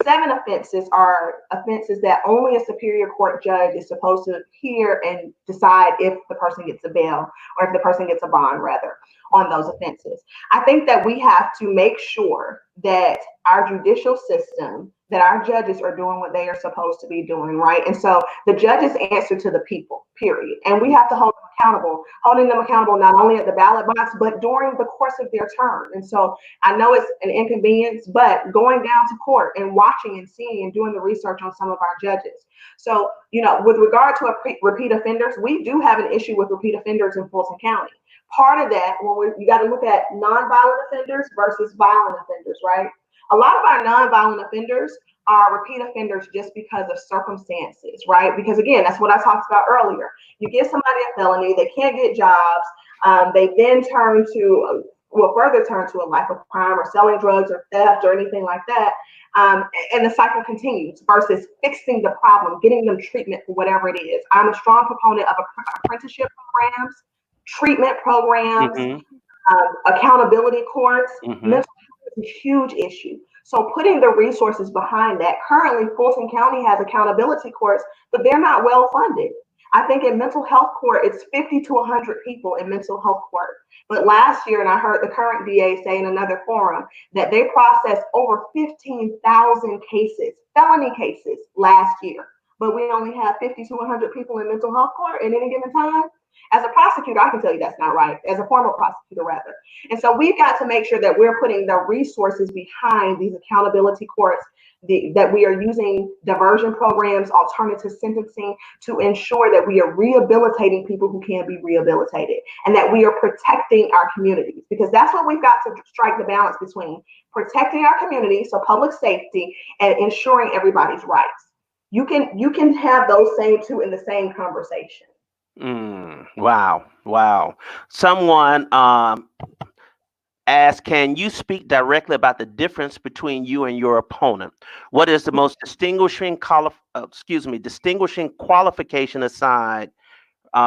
7 offenses are offenses that only a Superior Court judge is supposed to hear and decide if the person gets a bail, or if the person gets a bond, rather, on those offenses. I think that we have to make sure that our judicial system, that our judges are doing what they are supposed to be doing, right? And so the judges answer to the people, period. And we have to hold them accountable, holding them accountable not only at the ballot box, but during the course of their term. And so I know it's an inconvenience, but going down to court and watching and seeing and doing the research on some of our judges. So, with regard to repeat offenders, we do have an issue with repeat offenders in Fulton County. Part of that, you got to look at nonviolent offenders versus violent offenders, right? A lot of our nonviolent offenders are repeat offenders just because of circumstances, right? Because again, that's what I talked about earlier. You give somebody a felony, they can't get jobs, they then further turn to a life of crime, or selling drugs, or theft, or anything like that. And the cycle continues versus fixing the problem, getting them treatment for whatever it is. I'm a strong proponent of apprenticeship programs, treatment programs, Mm-hmm. Accountability courts. Mm-hmm. Mental health is a huge issue. So putting the resources behind that. Currently, Fulton County has accountability courts, but they're not well funded. I think in mental health court, it's 50 to 100 people in mental health court. But last year, and I heard the current DA say in another forum, that they processed over 15,000 cases, felony cases, last year. But we only have 50 to 100 people in mental health court at any given time. As a prosecutor, I can tell you that's not right. As a former prosecutor, rather. And so we've got to make sure that we're putting the resources behind these accountability courts, that we are using diversion programs, alternative sentencing, to ensure that we are rehabilitating people who can be rehabilitated, and that we are protecting our communities, because that's what we've got to strike the balance between: protecting our communities, so public safety, and ensuring everybody's rights. You can have those same two in the same conversation. Wow. Wow. Someone asked, can you speak directly about the difference between you and your opponent? What is the most distinguishing qualification aside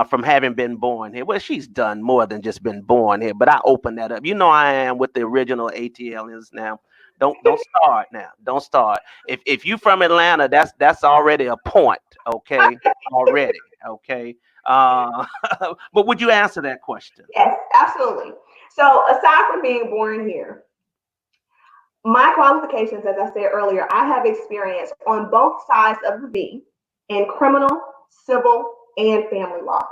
from having been born here? Well, she's done more than just been born here, but I open that up. You know, I am what the original ATL is now. Don't start now. Don't start. If you from Atlanta, that's already a point. Okay, already. Okay. Uh, but would you answer that question? Yes, absolutely. So aside from being born here, my qualifications, as I said earlier, I have experience on both sides of the V in criminal, civil, and family law.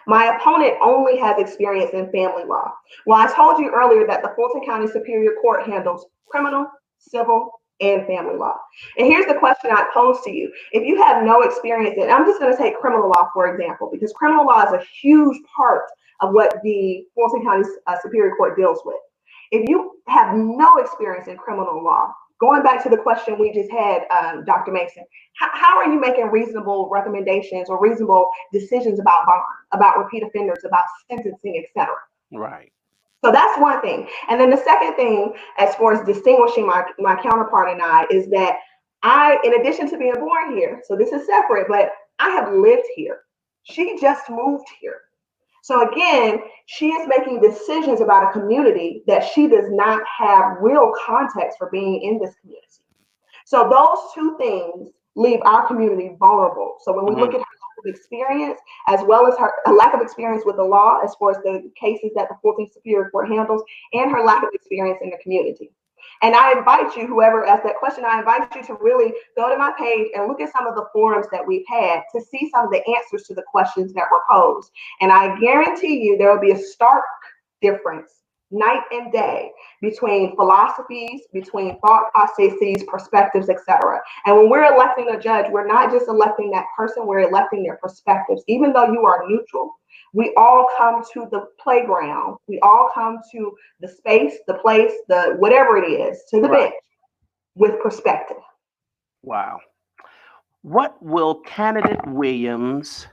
My opponent only has experience in family law. Well, I told you earlier that the Fulton County Superior Court handles criminal, civil, and family law. And here's the question I pose to you. If you have no experience in, I'm just going to take criminal law, for example, because criminal law is a huge part of what the Fulton County Superior Court deals with. If you have no experience in criminal law, going back to the question we just had, Dr. Mason, how are you making reasonable recommendations or reasonable decisions about bond, about repeat offenders, about sentencing, etc.? Right. So that's one thing. And then the second thing, as far as distinguishing my counterpart and I, is that I, in addition to being born here, so this is separate, but I have lived here. She just moved here. So again, she is making decisions about a community that she does not have real context for being in this community. So those two things leave our community vulnerable. So when we look at her lack of experience, as well as her a lack of experience with the law, as far as the cases that the 14th Superior Court handles, and her lack of experience in the community. And I invite you, whoever asked that question, I invite you to really go to my page and look at some of the forums that we've had to see some of the answers to the questions that were posed. And I guarantee you there will be a stark difference, night and day, between philosophies, between thought processes, perspectives, etc. And when we're electing a judge, we're not just electing that person, we're electing their perspectives. Even though you are neutral, we all come to the playground, we all come to the space, the place, the whatever it is, to the bench with perspective. Wow. What will candidate Williams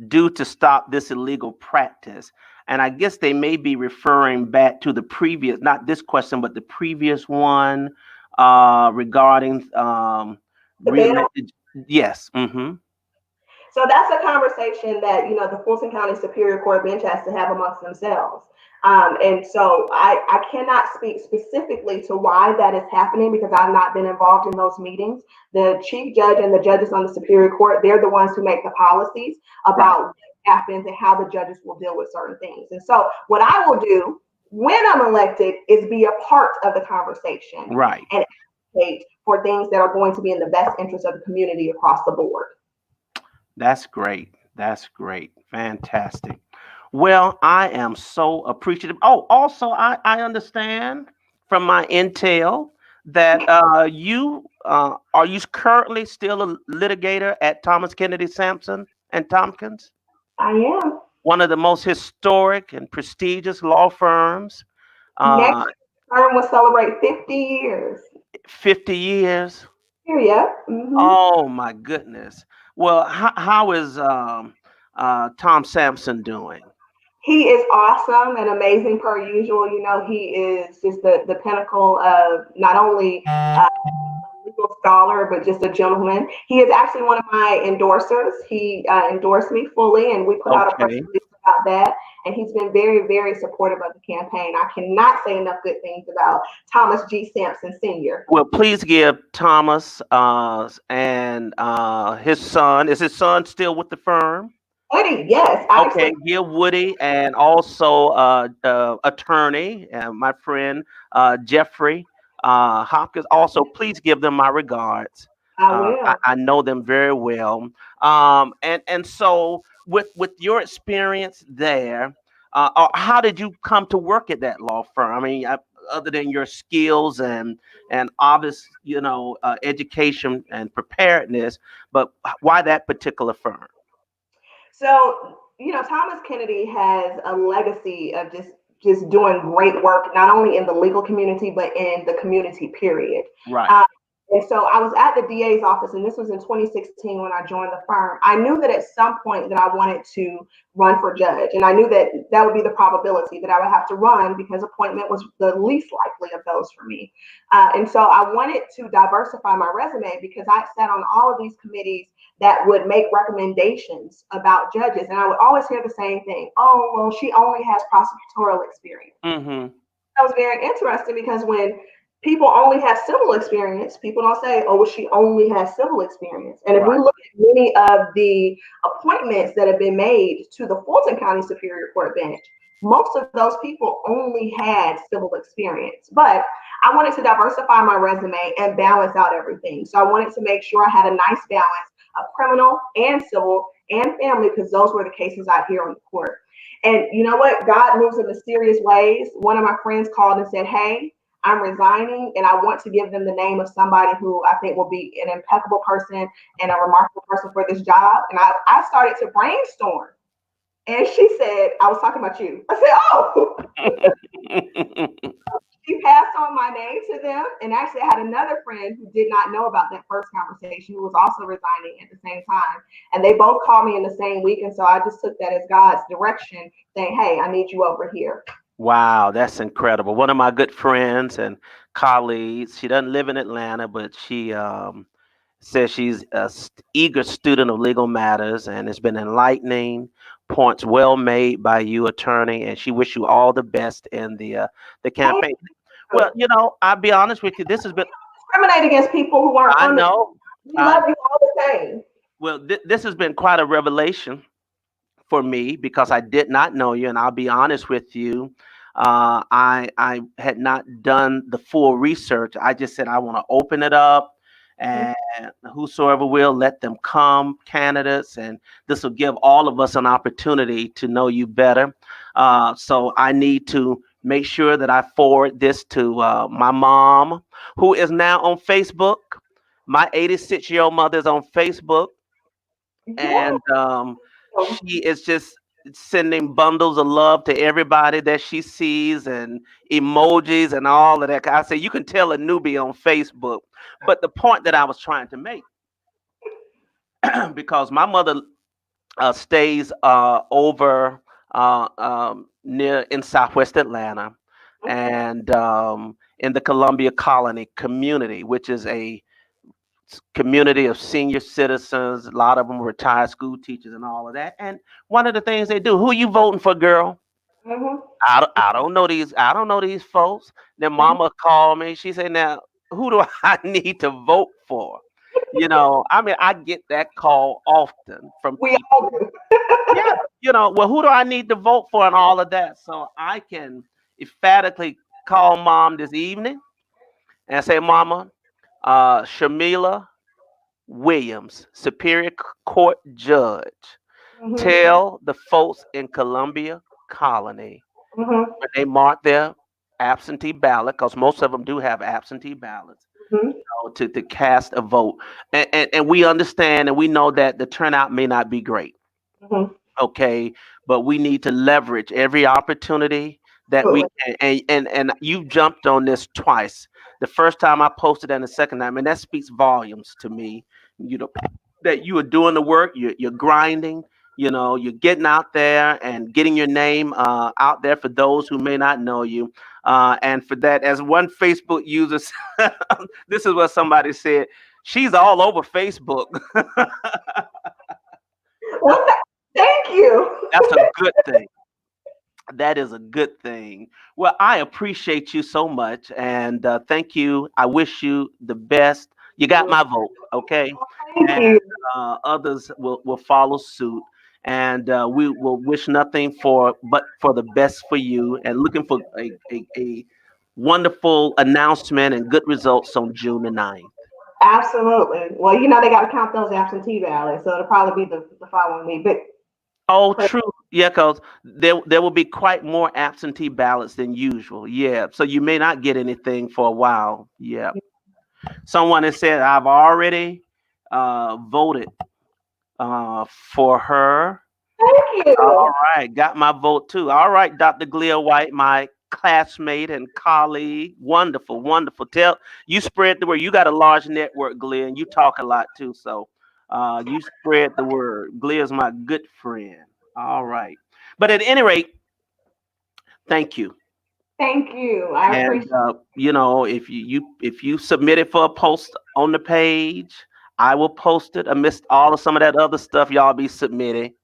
do to stop this illegal practice? And I guess they may be referring back to the previous, not this question, but the previous one regarding The bail. reelected. Yes. Mm-hmm. So that's a conversation that, the Fulton County Superior Court bench has to have amongst themselves. And so I cannot speak specifically to why that is happening because I've not been involved in those meetings. The chief judge and the judges on the Superior Court, they're the ones who make the policies about what happens and how the judges will deal with certain things. And so what I will do when I'm elected is be a part of the conversation Right. and advocate for things that are going to be in the best interest of the community across the board. That's great. That's great. Fantastic. Well, I am so appreciative. Oh, also, I understand from my intel that you are you currently still a litigator at Thomas Kennedy Sampson and Tompkins, I am. one of the most historic and prestigious law firms. Next Uh, term will celebrate 50 years. 50 years. Here, yeah. Hmm. Oh my goodness. Well, how is Tom Sampson doing? He is awesome and amazing per usual. He is just the pinnacle of not only a legal scholar, but just a gentleman. He is actually one of my endorsers. He endorsed me fully, and we put out a press Okay. release about that. And he's been very, very supportive of the campaign. I cannot say enough good things about Thomas G. Sampson Sr. Well, please give Thomas and his son. Is his son still with the firm? Woody, yes, Okay, actually, give Woody and also attorney, my friend Jeffrey Hopkins. Also, please give them my regards. I will. I know them very well. And so with your experience there, how did you come to work at that law firm? I mean, other than your skills and obvious, education and preparedness, but why that particular firm? So, Thomas Kennedy has a legacy of just doing great work, not only in the legal community, but in the community, period. Right. Um, and so I was at the DA's office, and this was in 2016 when I joined the firm. I knew that at some point that I wanted to run for judge, and I knew that that would be the probability that I would have to run because appointment was the least likely of those for me. And so I wanted to diversify my resume because I sat on all of these committees that would make recommendations about judges. And I would always hear the same thing. Oh, well, she only has prosecutorial experience. Mm-hmm. That was very interesting because when people only have civil experience, people don't say, oh, well, she only has civil experience. And if we Right. look at many of the appointments that have been made to the Fulton County Superior Court bench, most of those people only had civil experience. But I wanted to diversify my resume and balance out everything. So I wanted to make sure I had a nice balance of criminal and civil and family because those were the cases I hear on the court. And you know what? God moves in mysterious ways. One of my friends called and said, hey, I'm resigning and I want to give them the name of somebody who I think will be an impeccable person and a remarkable person for this job. And I started to brainstorm. And she said, I was talking about you. I said, oh, she passed on my name to them. And actually, I had another friend who did not know about that first conversation who was also resigning at the same time. And they both called me in the same week. And so I just took that as God's direction saying, hey, I need you over here. Wow, that's incredible. One of my good friends and colleagues, she doesn't live in Atlanta, but she says she's a eager student of legal matters and it's been enlightening. Points well made by you, attorney, and she wish you all the best in the Thank campaign. you. Well, I'll be honest with you. This has been, Discriminate against people who aren't I from the. know, We I love you all the same. well, this has been quite a revelation for me because I did not know you, and I'll be honest with you. I had not done the full research. I just said I want to open it up, and whosoever will let them come, candidates, and this will give all of us an opportunity to know you better. So I need to make sure that I forward this to my mom, who is now on Facebook. My 86-year-old mother is on Facebook Yeah. and she is just sending bundles of love to everybody that she sees and emojis and all of that. I say you can tell a newbie on Facebook, but the point that I was trying to make, because my mother stays over near in Southwest Atlanta, and in the Columbia Colony community, which is a community of senior citizens. A lot of them retired school teachers and all of that. And one of the things they do, who you voting for, girl? Mm-hmm. I don't know these. I don't know these folks. Then Hmm. mama called me. She said, "Now, who do I need to vote for?" I mean, I get that call often from We all people. do. Yeah, well, who do I need to vote for and all of that? So I can emphatically call mom this evening and say, "Mama, Shamila Williams, Superior Court Judge, Hmm. tell the folks in Columbia Colony Hmm. when they mark their absentee ballot, because most of them do have absentee ballots, Hmm. to cast a vote. And we understand and we know that the turnout may not be great, Hmm. okay, but we need to leverage every opportunity that we Absolutely. can. And you jumped on this twice. The first time I posted and the second time, and that speaks volumes to me. That you are doing the work, you're grinding, you're getting out there and getting your name out there for those who may not know you. And for that, as one Facebook user, this is what somebody said: she's all over Facebook. Well, thank you. That's a good thing. That is a good thing. Well, I appreciate you so much, and thank you. I wish you the best. You got my vote, okay? Thank And you. others will follow suit, and we will wish nothing but for the best for you, and looking for a wonderful announcement and good results on June the 9th. Absolutely. Well, they got to count those absentee ballots, so it'll probably be the following week. But Oh, pray. true. Yeah, because there will be quite more absentee ballots than usual. Yeah, so you may not get anything for a while. Yeah. Someone has said I've already voted for her. Thank All you. right, got my vote too. All right, Dr. Gleah White, my classmate and colleague. Wonderful, wonderful. Tell you spread the word. You got a large network, Gleah, and you talk a lot too. So you spread the word. Gleah's my good friend. All right. But at any rate, thank you. Thank you. I And appreciate if you submit it for a post on the page, I will post it amidst all of some of that other stuff y'all be submitting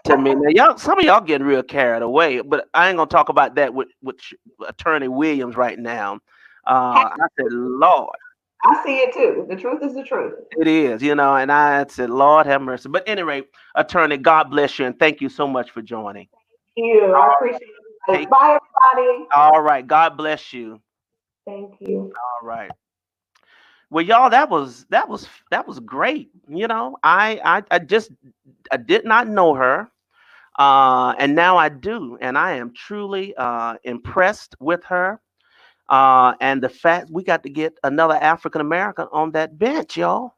to me. Now, some of y'all getting real carried away, but I ain't gonna talk about that with Attorney Williams right now. I said, Lord, I see it too. The truth is the truth. it is, and I said, Lord have mercy. But anyway, Attorney, God bless you, and thank you so much for joining. Thank you. I appreciate it. Take, Bye, everybody. all right, God bless you. Thank you. All right. Well, y'all, that was great. I did not know her, and now I do, and I am truly impressed with her. And the fact we got to get another African American on that bench, y'all.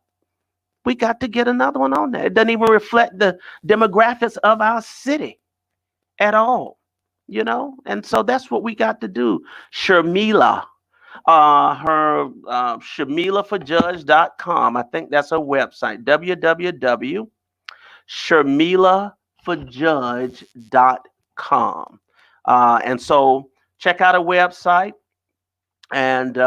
We got to get another one on there. It doesn't even reflect the demographics of our city. at all, and so that's what we got to do. Sharmila, her sharmilaforjudge.com. I think that's her website, www.sharmilaforjudge.com. And so check out her website and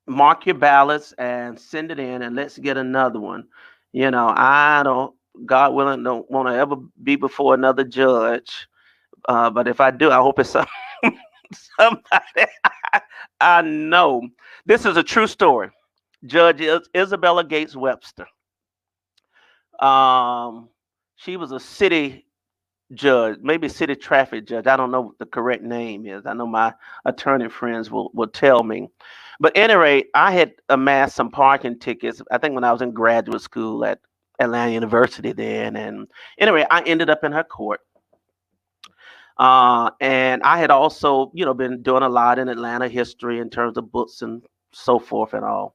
mark your ballots and send it in, and let's get another one. I don't, God willing, don't want to ever be before another judge. But if I do, I hope it's somebody I know. This is a true story. Judge Isabella Gates Webster. Um, she was a city judge, maybe city traffic judge. I don't know what the correct name is. I know my attorney friends will tell me. But at any rate, I had amassed some parking tickets, I think when I was in graduate school at Atlanta University then. And anyway, I ended up in her court. And I had also, been doing a lot in Atlanta history in terms of books and so forth and all.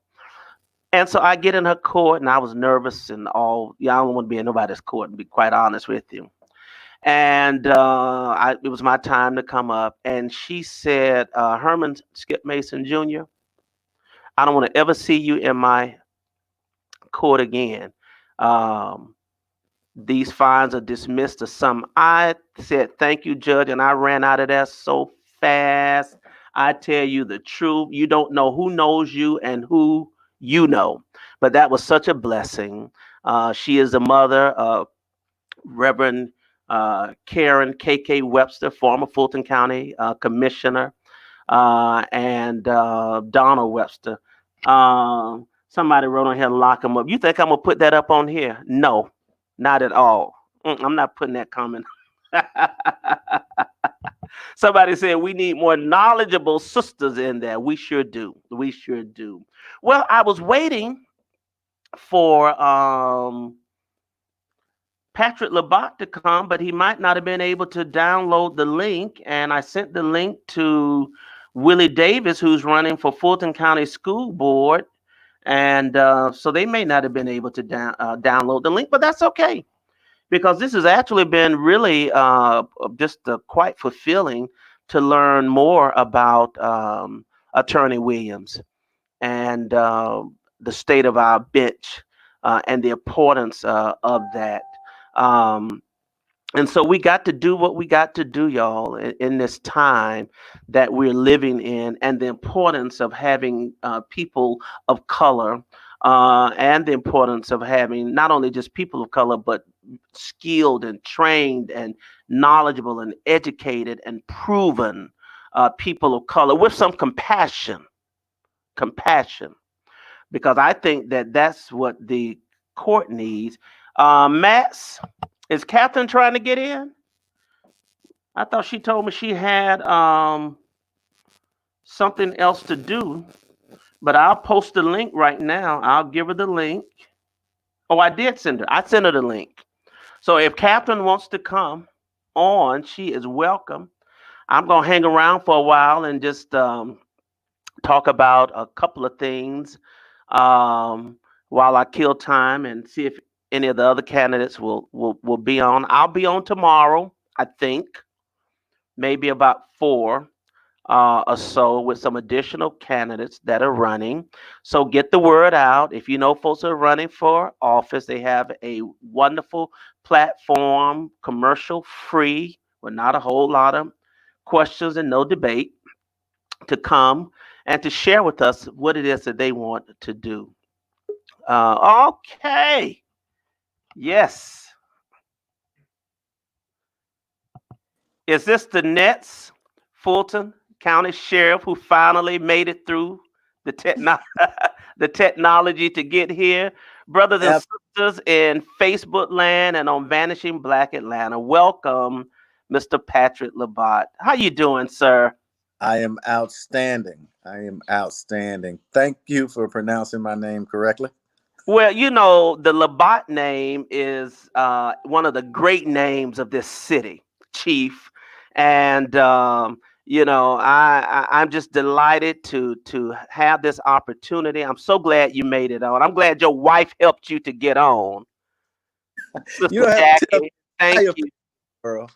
And so I get in her court and I was nervous and all. Yeah, I don't want to be in nobody's court, to be quite honest with you. And it was my time to come up. And she said, Herman Skip Mason Jr., I don't want to ever see you in my court again. Um, these fines are dismissed or some. I said, thank you, Judge. And I ran out of there so fast. I tell you the truth. You don't know who knows you and who you know. But that was such a blessing. She is the mother of Reverend Karen K.K. Webster, former Fulton County Commissioner, and Donald Webster. Somebody wrote on here, lock them up. You think I'm going to put that up on here? No, not at all. I'm not putting that comment. Somebody said we need more knowledgeable sisters in there. We sure do. We sure do. Well, I was waiting for Patrick Labat to come, but he might not have been able to download the link. And I sent the link to Willie Davis, who's running for Fulton County School Board. And so they may not have been able to download the link, but that's okay. Because this has actually been really just quite fulfilling to learn more about Attorney Williams and the state of our bench and the importance of that. Um, and so we got to do what we got to do, y'all, in this time that we're living in, and the importance of having people of color, and the importance of having not only just people of color, but skilled and trained and knowledgeable and educated and proven people of color with some compassion. Compassion, because I think that that's what the court needs. Max, is Catherine trying to get in? I thought she told me she had something else to do, but I'll post the link right now. I'll give her the link. Oh, I did send her. I sent her the link. So if Catherine wants to come on, she is welcome. I'm going to hang around for a while and just talk about a couple of things while I kill time and see if any of the other candidates will be on. I'll be on tomorrow, I think, maybe about 4 or so with some additional candidates that are running. So get the word out. If you know folks are running for office, they have a wonderful platform, commercial free, with not a whole lot of questions and no debate, to come and to share with us what it is that they want to do. Okay. Yes. Is this the Nets, Fulton County Sheriff, who finally made it through the the technology to get here? Brothers and sisters in Facebook land and on Vanishing Black Atlanta, welcome, Mr. Patrick Labat. How you doing, sir? I am outstanding. I am outstanding. Thank you for pronouncing my name correctly. Well, the Labat name is one of the great names of this city, Chief. And I'm just delighted to have this opportunity. I'm so glad you made it on. I'm glad your wife helped you to get on. You don't have to tell me. Thank you. Girl.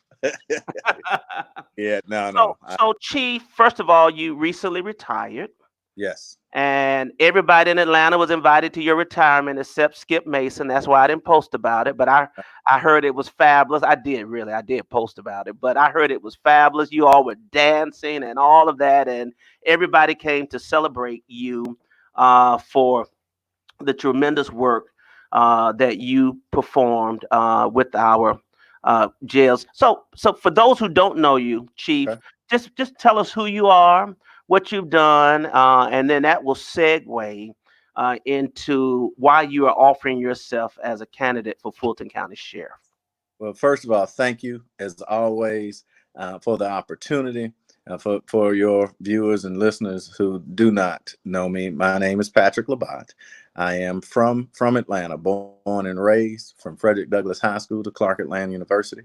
Yeah, no, So, no. so Chief, first of all, you recently retired, Yes. and everybody in Atlanta was invited to your retirement except Skip Mason. That's why I didn't post about it. But I heard it was fabulous. I did really. I did post about it, but I heard it was fabulous. You all were dancing and all of that, and everybody came to celebrate you for the tremendous work that you performed with our jails. So for those who don't know you, Chief, Okay. just tell us who you are, what you've done, and then that will segue into why you are offering yourself as a candidate for Fulton County Sheriff. Well, first of all, thank you as always for the opportunity. For your viewers and listeners who do not know me, my name is Patrick Labat. I am from Atlanta, born and raised from Frederick Douglass High School to Clark Atlanta University.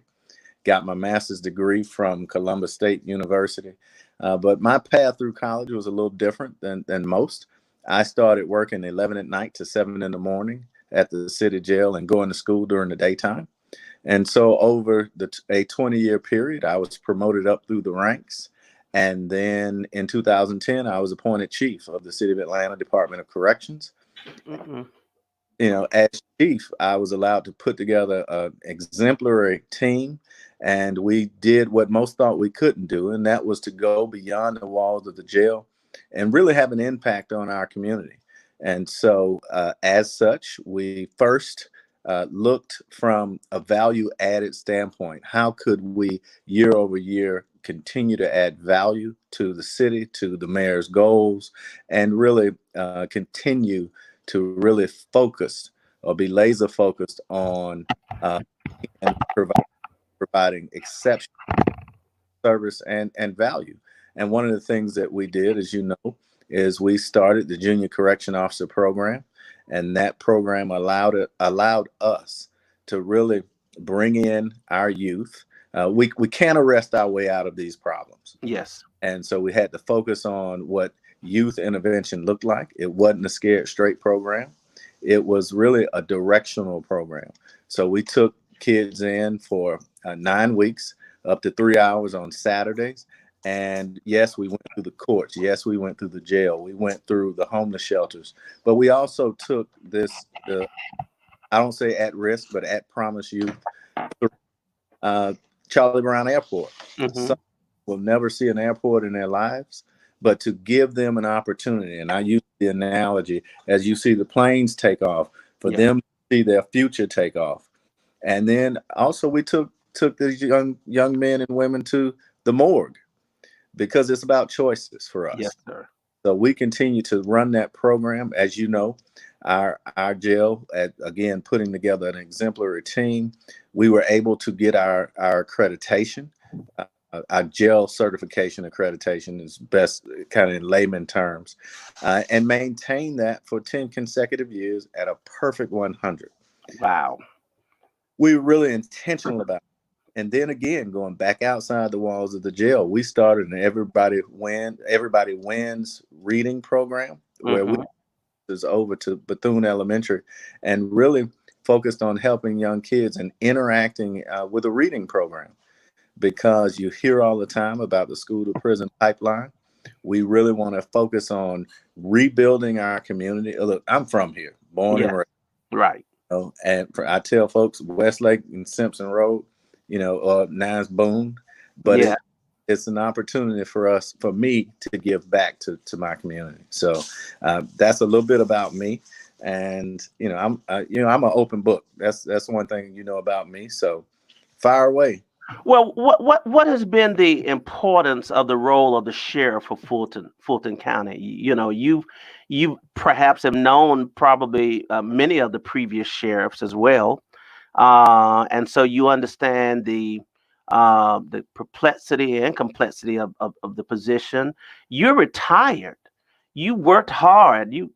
Got my master's degree from Columbus State University. But my path through college was a little different than most. I started working 11 at night to 7 in the morning at the city jail and going to school during the daytime. And so over a 20-year period, I was promoted up through the ranks. And then in 2010, I was appointed chief of the City of Atlanta Department of Corrections. Mm-mm. As chief, I was allowed to put together an exemplary team, and we did what most thought we couldn't do, and that was to go beyond the walls of the jail and really have an impact on our community. And so, as such, we first looked from a value added standpoint. How could we, year over year, continue to add value to the city, to the mayor's goals, and really continue to really focus or be laser focused on and providing exceptional service and value. And one of the things that we did, as you know, is we started the Junior Correction Officer Program, and that program allowed us to really bring in our youth. We can't arrest our way out of these problems. Yes. And so we had to focus on what youth intervention looked like. It wasn't a scared straight program. It was really a directional program. So we took kids in for 9 weeks, up to 3 hours on Saturdays. And yes, we went through the courts. Yes, we went through the jail. We went through the homeless shelters. But we also took I don't say at risk, but at promise youth, uh, Charlie Brown Airport. Mm-hmm. Some will never see an airport in their lives, but to give them an opportunity, and I use the analogy as you see the planes take off, for Yeah. them to see their future take off. And then also we took these young men and women to the morgue because it's about choices for Yes, us. sir. So we continue to run that program. As you know, our jail, again, putting together an exemplary team, we were able to get our accreditation. Our jail certification accreditation is best kind of in layman terms, and maintain that for 10 consecutive years at a perfect 100. Wow. We were really intentional about it. And then again, going back outside the walls of the jail, we started an everybody wins reading program where we Mm-hmm. is over to Bethune Elementary and really focused on helping young kids and interacting with a reading program, because you hear all the time about the school to prison pipeline. We really want to focus on rebuilding our community. Look, I'm from here, born Yeah. and raised. Right. And I tell folks Westlake and Simpson Road, Nines Boone, but Yeah. it's an opportunity for me to give back to my community. So that's a little bit about me, and I'm an open book. That's one thing about me. So fire away. Well, what has been the importance of the role of the sheriff for Fulton County? You perhaps have known probably many of the previous sheriffs as well, and so you understand the perplexity and complexity of the position. You're retired. You worked hard. You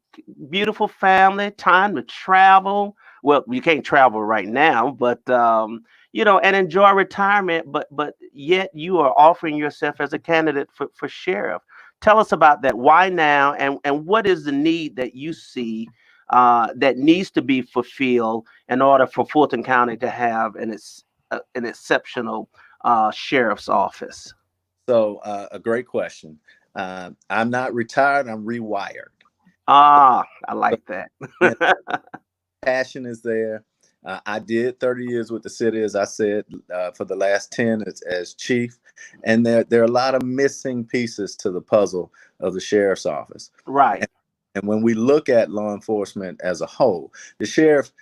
beautiful family, time to travel. Well, you can't travel right now, but and enjoy retirement. But yet you are offering yourself as a candidate for sheriff. Tell us about that. Why now? And what is the need that you see that needs to be fulfilled in order for Fulton County to have an exceptional sheriff's office? So a great question. I'm not retired. I'm rewired. Ah, I like that. And passion is there. I did 30 years with the city, as I said, for the last 10 as chief. And there are a lot of missing pieces to the puzzle of the sheriff's office. Right. And when we look at law enforcement as a whole, the sheriff,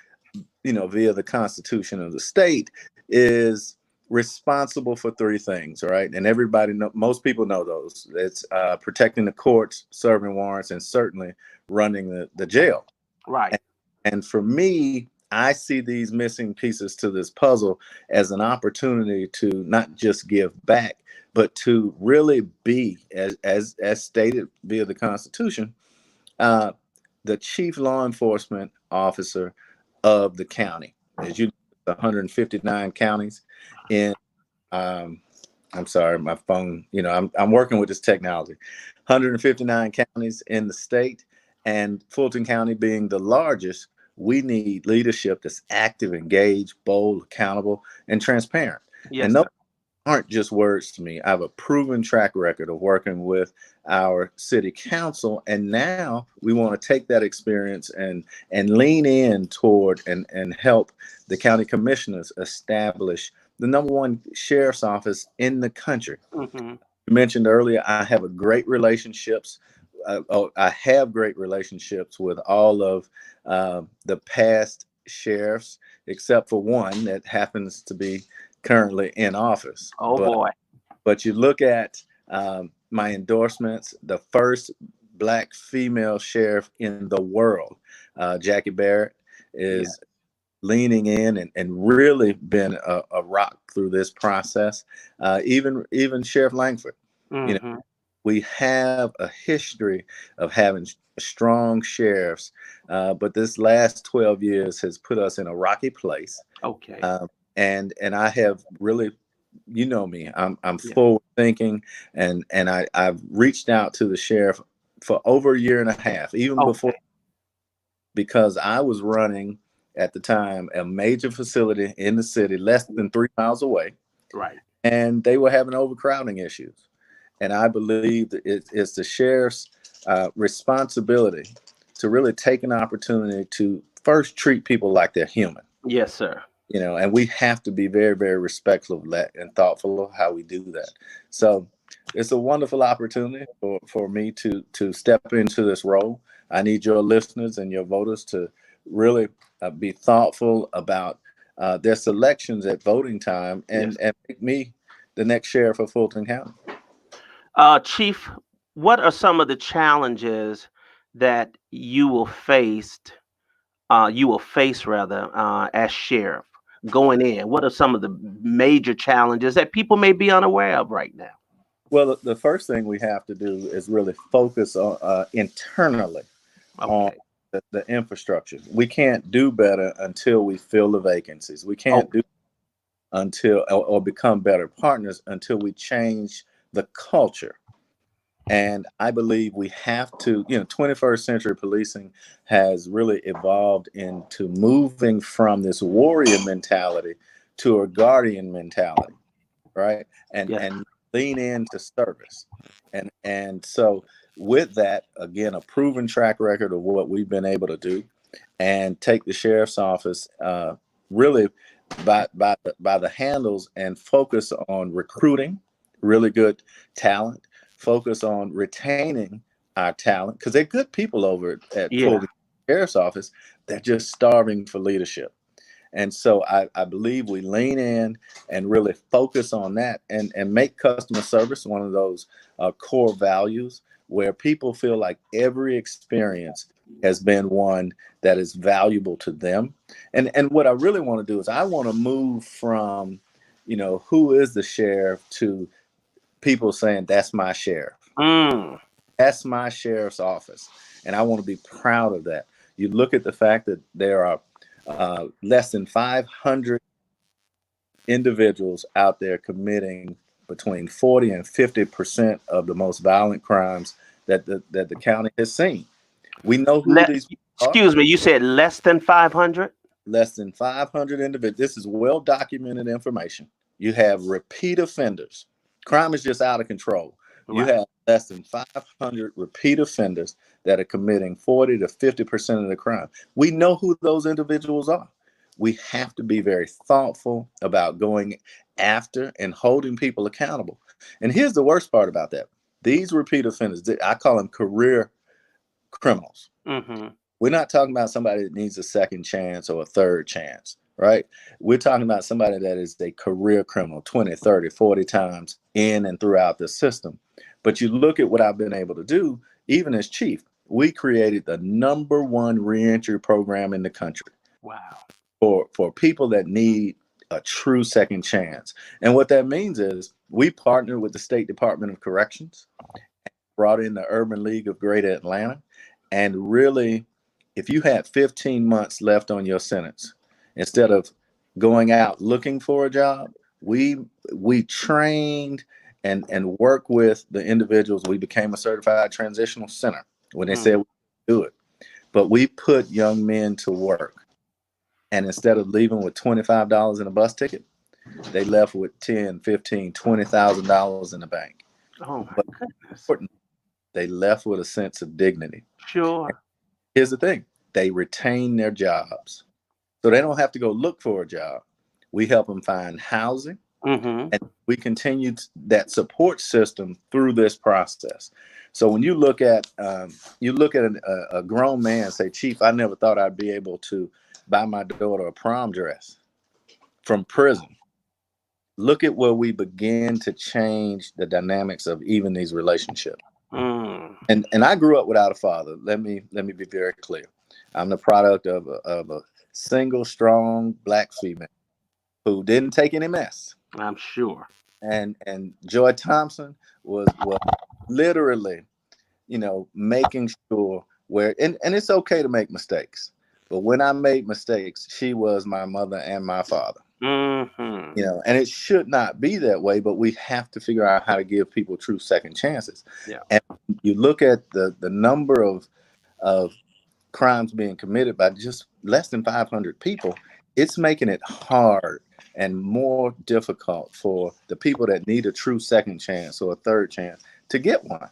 via the Constitution of the state, is responsible for three things, right? And most people know those. It's protecting the courts, serving warrants, and certainly running the jail. Right. And for me, I see these missing pieces to this puzzle as an opportunity to not just give back, but to really be, as stated via the Constitution, the chief law enforcement officer of the county. As you know, 159 counties in. I'm sorry, my phone. I'm working with this technology. 159 counties in the state, and Fulton County being the largest. We need leadership that's active, engaged, bold, accountable, and transparent. Yes, And those sir. aren't just words to me. I have a proven track record of working with our city council, and now we want to take that experience and lean in toward and help the county commissioners establish the number one sheriff's office in the country. Mm-hmm. You mentioned earlier, I have great relationships. I have great relationships with all of the past sheriffs, except for one that happens to be currently in office. Oh boy. But you look at my endorsements, the first Black female sheriff in the world, Jackie Barrett, is leaning in and really been a rock through this process. Even Sheriff Langford, Mm-hmm. we have a history of having strong sheriffs, but this last 12 years has put us in a rocky place. Okay. And I have really, me, I'm Yeah. forward thinking, and I've reached out to the sheriff for over a year and a half, even before, because I was running at the time a major facility in the city, less than 3 miles away, Right. and they were having overcrowding issues. And I believe that it's the sheriff's responsibility to really take an opportunity to first treat people like they're human. Yes, sir. And we have to be very, very respectful of that and thoughtful of how we do that. So it's a wonderful opportunity for me to step into this role. I need your listeners and your voters to really be thoughtful about their selections at voting time and make me the next sheriff of Fulton County. Chief, what are some of the challenges that you will face rather, as sheriff going in? What are some of the major challenges that people may be unaware of right now? Well, the first thing we have to do is really focus on internally on Okay. the infrastructure. We can't do better until we fill the vacancies. We can't do until or become better partners until we change the culture. And I believe we have to, 21st century policing has really evolved into moving from this warrior mentality to a guardian mentality, right? And lean into service. And so with that, again, a proven track record of what we've been able to do, and take the sheriff's office really by the handles and focus on recruiting really good talent, focus on retaining our talent, because they're good people over at Fulton Sheriff's Office. They're just starving for leadership. And so I believe we lean in and really focus on that and make customer service one of those core values where people feel like every experience has been one that is valuable to them. And what I really want to do is I want to move from, who is the sheriff, to people saying, that's my sheriff. That's my sheriff's office. And I want to be proud of that. You look at the fact that there are less than 500 individuals out there committing between 40 and 50% of the most violent crimes that the county has seen. We know who these people are. Excuse me, you said less than 500? Less than 500 individuals. This is well documented information. You have repeat offenders. Crime is just out of control. You Right. have less than 500 repeat offenders that are committing 40 to 50% of the crime. We know who those individuals are. We have to be very thoughtful about going after and holding people accountable. And here's the worst part about that. These repeat offenders, I call them career criminals. Mm-hmm. We're not talking about somebody that needs a second chance or a third chance, right? We're talking about somebody that is a career criminal 20, 30, 40 times in and throughout the system. But you look at what I've been able to do, even as chief, we created the #1 reentry program in the country Wow. for people that need a true second chance. And what that means is we partnered with the State Department of Corrections, brought in the Urban League of Greater Atlanta, and really, if you had 15 months left on your sentence, instead of going out looking for a job, we trained and worked with the individuals. We became a certified transitional center when they said we could do it. But we put young men to work. And instead of leaving with $25 in a bus ticket, they left with 10, 15, $20,000 in the bank. Oh my But goodness. they left with a sense of dignity. Sure. Here's the thing. They retain their jobs. So they don't have to go look for a job. We help them find housing, Mm-hmm. and we continue that support system through this process. So when you look at a grown man say, Chief, I never thought I'd be able to buy my daughter a prom dress from prison. Look at where we begin to change the dynamics of even these relationships. Mm. And I grew up without a father. Let me be very clear. I'm the product of a single, strong Black female who didn't take any mess. I'm sure. And Joy Thompson was literally, making sure and it's okay to make mistakes. But when I made mistakes, she was my mother and my father. Mm-hmm. And it should not be that way, but we have to figure out how to give people true second chances. Yeah. And you look at the number of crimes being committed by just less than 500 people, it's making it hard and more difficult for the people that need a true second chance or a third chance to get one.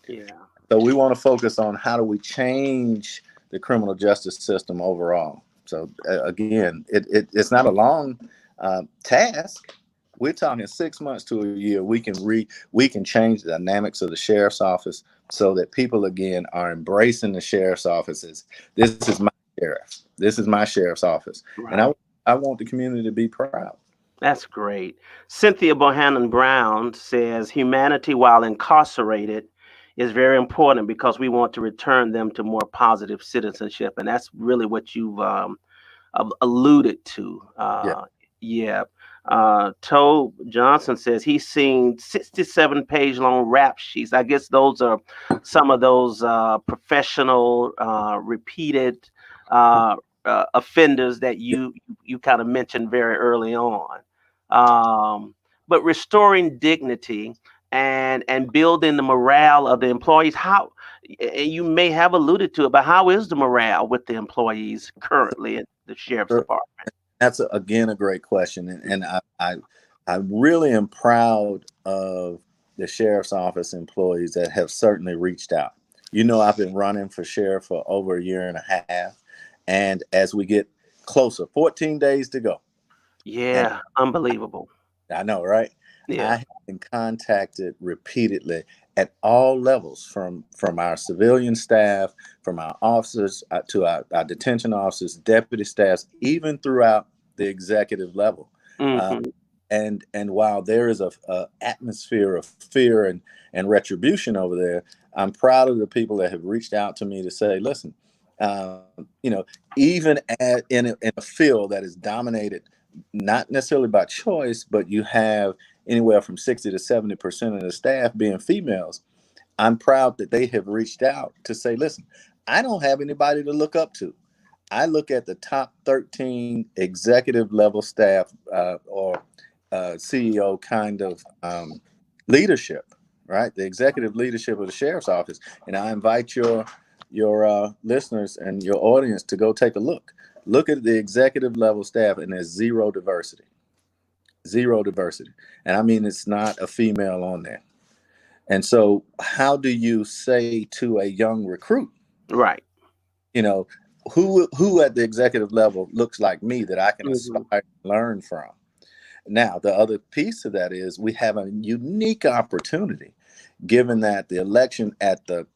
Yeah. So we want to focus on how do we change the criminal justice system overall. So again, it's not a long task. We're talking 6 months to a year. We can change the dynamics of the sheriff's office so that people again are embracing the sheriff's offices. This is my sheriff. This is my sheriff's office, Right. and I want the community to be proud. That's great. Cynthia Bohannon Brown says humanity, while incarcerated, is very important because we want to return them to more positive citizenship, and that's really what you've alluded to. Yeah. Yeah. Toe Johnson says he's seen 67-page long rap sheets. I guess those are some of those professional, repeated offenders that you kind of mentioned very early on. Um, but restoring dignity and building the morale of the employees. How, and you may have alluded to it, but how is the morale with the employees currently at the sheriff's department? That's again a great question, and I really am proud of the sheriff's office employees that have certainly reached out. I've been running for sheriff for over a year and a half, and as we get closer, 14 days to go. And Yeah, unbelievable. I know, right? Yeah. I have been contacted repeatedly at all levels, from our civilian staff, from our officers to our detention officers, deputy staffs, even throughout the executive level. Uh, Hmm. and while there is a atmosphere of fear and retribution over there, I'm proud of the people that have reached out to me to say, listen, uh, you know, even in a field that is dominated not necessarily by choice, but you have anywhere from 60 to 70% of the staff being females. I'm proud that they have reached out to say, listen, I don't have anybody to look up to. I look at the top 13 executive level staff or CEO kind of leadership, right? The executive leadership of the sheriff's office. And I invite your listeners and your audience to go take a look. Look at the executive level staff, and there's zero diversity. zero diversity. And I mean, it's not a female on there. And so how do you say to a young recruit, Right. you know, who at the executive level looks like me that I can Mhm. aspire to learn from? Now, the other piece of that is we have a unique opportunity, given that the election at the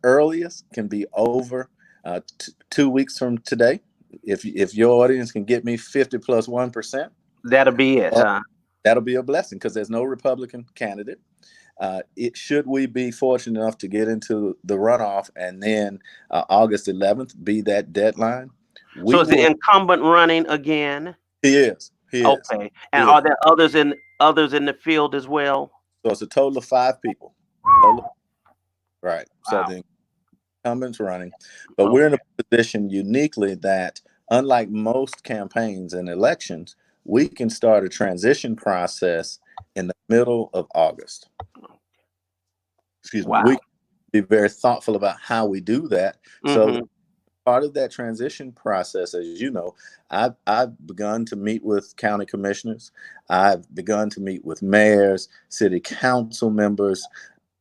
earliest can be over 2 weeks from today. If your audience can get me 50 plus 1%, That'll be it, huh? that'll be a blessing because there's no Republican candidate. It should we be fortunate enough to get into the runoff and then August 11th be that deadline, So we is the will. incumbent running again? He is. He is. Okay. He And is. are there others in the field as well? So it's a total of 5 people. Total, right. So Wow. the incumbent's running, but we're in Okay. a position uniquely that, unlike most campaigns and elections, we can start a transition process in the middle of August. Excuse me. Wow. We can be very thoughtful about how we do that. So Mm-hmm. part of that transition process, as you know, I've begun to meet with county commissioners. I've begun to meet with mayors, city council members.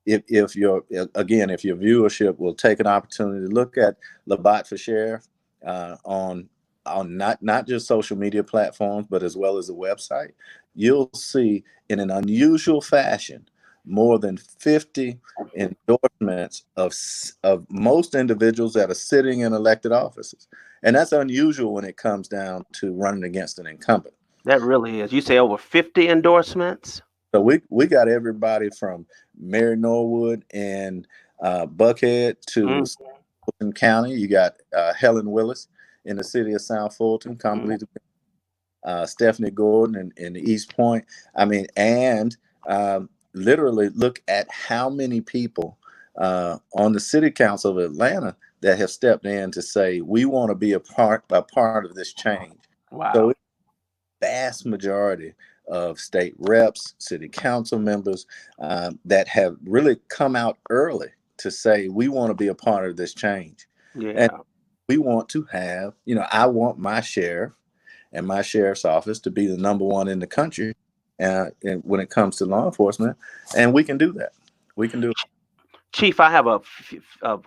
If your viewership will take an opportunity to look at Labat for Sheriff on not just social media platforms, but as well as the website, you'll see in an unusual fashion more than 50 endorsements of most individuals that are sitting in elected offices. And that's unusual when it comes down to running against an incumbent. That really is. You say over 50 endorsements? So we got everybody from Mary Norwood and Buckhead to Mm-hmm. Fulton County. You got Helen Willis in the city of South Fulton, Stephanie Gordon in East Point. I mean, and literally look at how many people on the city council of Atlanta that have stepped in to say we want to be a part of this change. So Wow. it's a vast majority of state reps, city council members that have really come out early to say we want to be a part of this change. And Yeah. we want to have, I want my sheriff and my sheriff's office to be the number one in the country and when it comes to law enforcement. And we can do that. We can do it. Chief, I have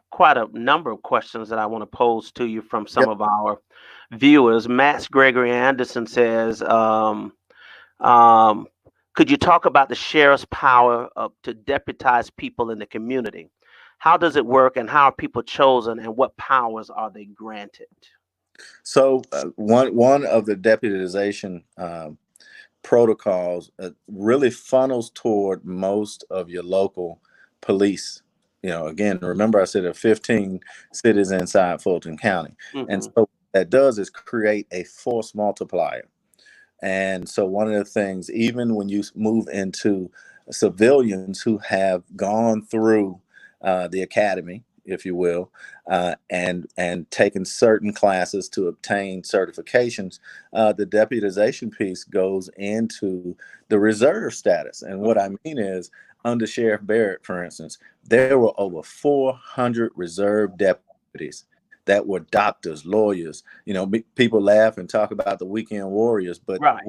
quite a number of questions that I want to pose to you from some Yep. of our viewers. Max Gregory Anderson says, um, could you talk about the sheriff's power to deputize people in the community? How does it work, and how are people chosen, and what powers are they granted? So one of the deputization protocols really funnels toward most of your local police. Again, remember I said there are 15 cities inside Fulton County. And Mm-hmm. so what that does is create a force multiplier. And so one of the things, even when you move into civilians who have gone through the academy, if you will, and taken certain classes to obtain certifications, the deputization piece goes into the reserve status. And what I mean is, under Sheriff Barrett, for instance, there were over 400 reserve deputies that were doctors, lawyers. People laugh and talk about the weekend warriors, but Right.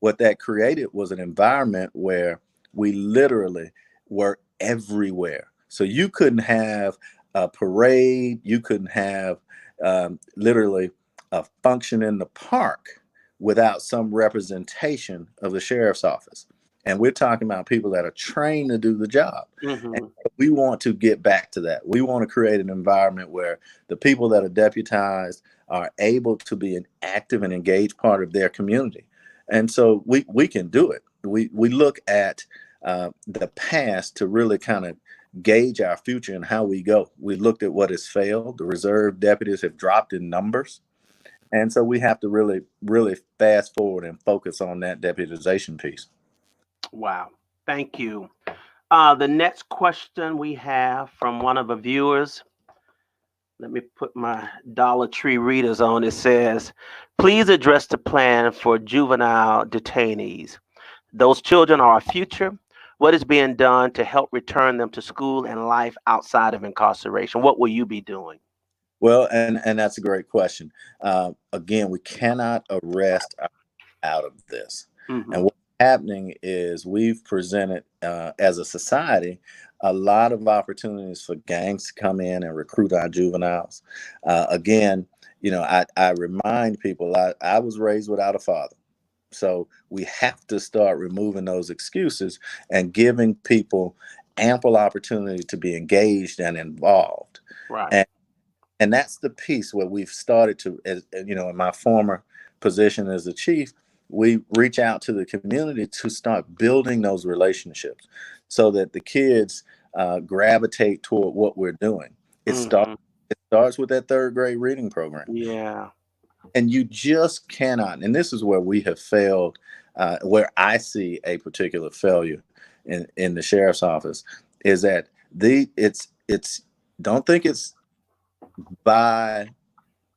what that created was an environment where we literally were everywhere. So you couldn't have a parade, you couldn't have literally a function in the park without some representation of the sheriff's office. And we're talking about people that are trained to do the job. And Mm-hmm. we want to get back to that. We want to create an environment where the people that are deputized are able to be an active and engaged part of their community. And so we can do it. We look at the past to really kind of gauge our future and how we go. We looked at what has failed. The reserve deputies have dropped in numbers. And so we have to really, really fast forward and focus on that deputization piece. Wow. Thank you. The next question we have from one of the viewers. Let me put my Dollar Tree readers on. It says, please address the plan for juvenile detainees. Those children are our future. What is being done to help return them to school and life outside of incarceration? What will you be doing? Well, and that's a great question. Again, we cannot arrest out of this. Mhm. And what's happening is we've presented, as a society, a lot of opportunities for gangs to come in and recruit our juveniles. Again, I remind people I was raised without a father. So we have to start removing those excuses and giving people ample opportunity to be engaged and involved. Right. And that's the piece where we've started to, as in my former position as the chief, we reach out to the community to start building those relationships so that the kids gravitate toward what we're doing. It starts Mhm. it starts with that third grade reading program. Yeah. And you just cannot, and this is where we have failed, where I see a particular failure in the sheriff's office, is that it's don't think it's by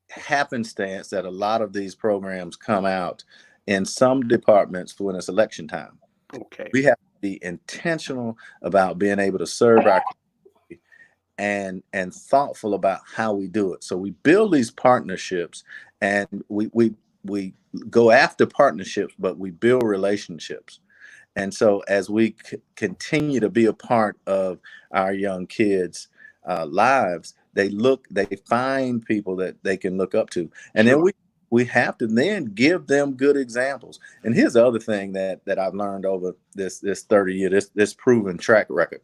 happenstance that a lot of these programs come out in some departments when it's election time. Okay. We have to be intentional about being able to serve our community and thoughtful about how we do it. So we build these partnerships, and we go after partnerships, but we build relationships. And so as we continue to be a part of our young kids' lives, they find people that they can look up to, and then Sure. we have to then give them good examples. And here's the other thing that I've learned over this 30 year, this proven track record.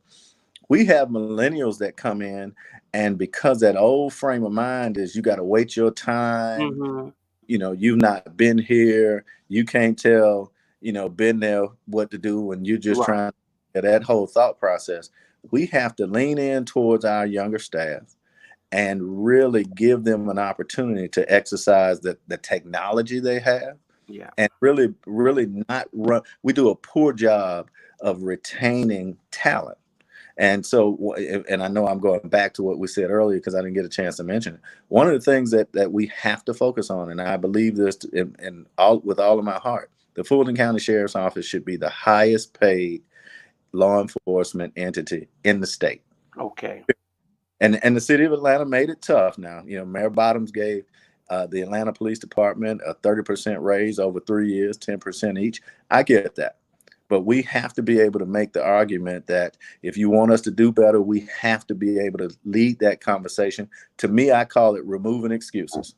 We have millennials that come in, and because that old frame of mind is you got to wait your time, Mhm. you've not been here, you can't tell, been there what to do when you're just Right. trying that whole thought process. We have to lean in towards our younger staff and really give them an opportunity to exercise the technology they have, Yeah. and really not run. We do a poor job of retaining talent. And so, and I know I'm going back to what we said earlier because I didn't get a chance to mention it. One of the things that we have to focus on, and I believe this with all of my heart, the Fulton County Sheriff's Office should be the highest paid law enforcement entity in the state. Okay. And the city of Atlanta made it tough. Now, Mayor Bottoms gave the Atlanta Police Department a 30% raise over 3 years, 10% each. I get that. But we have to be able to make the argument that if you want us to do better, we have to be able to lead that conversation. To me, I call it removing excuses.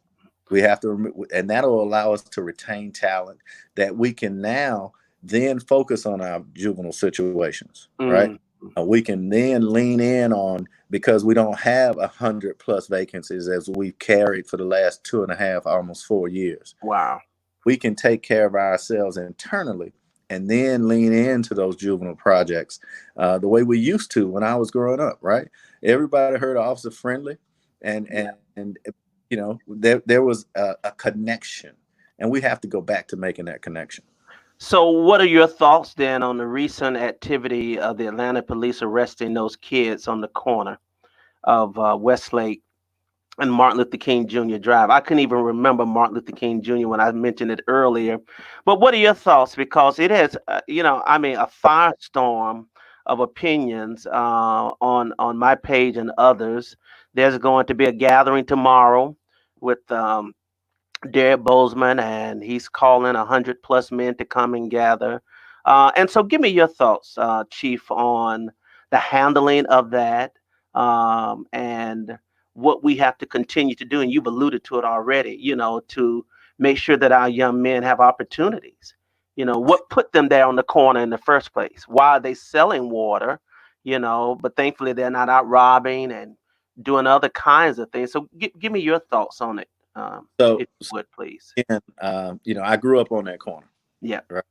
We have to and that'll allow us to retain talent that we can now then focus on our juvenile situations, right? Mm. We can then lean in on, because we don't have 100+ vacancies as we've carried for the last 2.5, almost 4 years. Wow. We can take care of ourselves internally and then lean into those juvenile projects the way we used to when I was growing up, right? Everybody heard Officer Friendly, and Yeah. there was a connection, and we have to go back to making that connection. So, what are your thoughts then on the recent activity of the Atlanta police arresting those kids on the corner of Westlake and Martin Luther King Jr. Drive? I couldn't even remember Martin Luther King Jr. when I mentioned it earlier. But what are your thoughts? Because it is, I mean, a firestorm of opinions on my page and others. There's going to be a gathering tomorrow with Derek Bozeman, and he's calling 100+ men to come and gather. And so, give me your thoughts, Chief, on the handling of that, and what we have to continue to do. And you've alluded to it already, to make sure that our young men have opportunities. What put them there on the corner in the first place? Why are they selling water? But thankfully they're not out robbing and doing other kinds of things. So, give me your thoughts on it. So, If you would, please. again, I grew up on that corner, Yeah, right?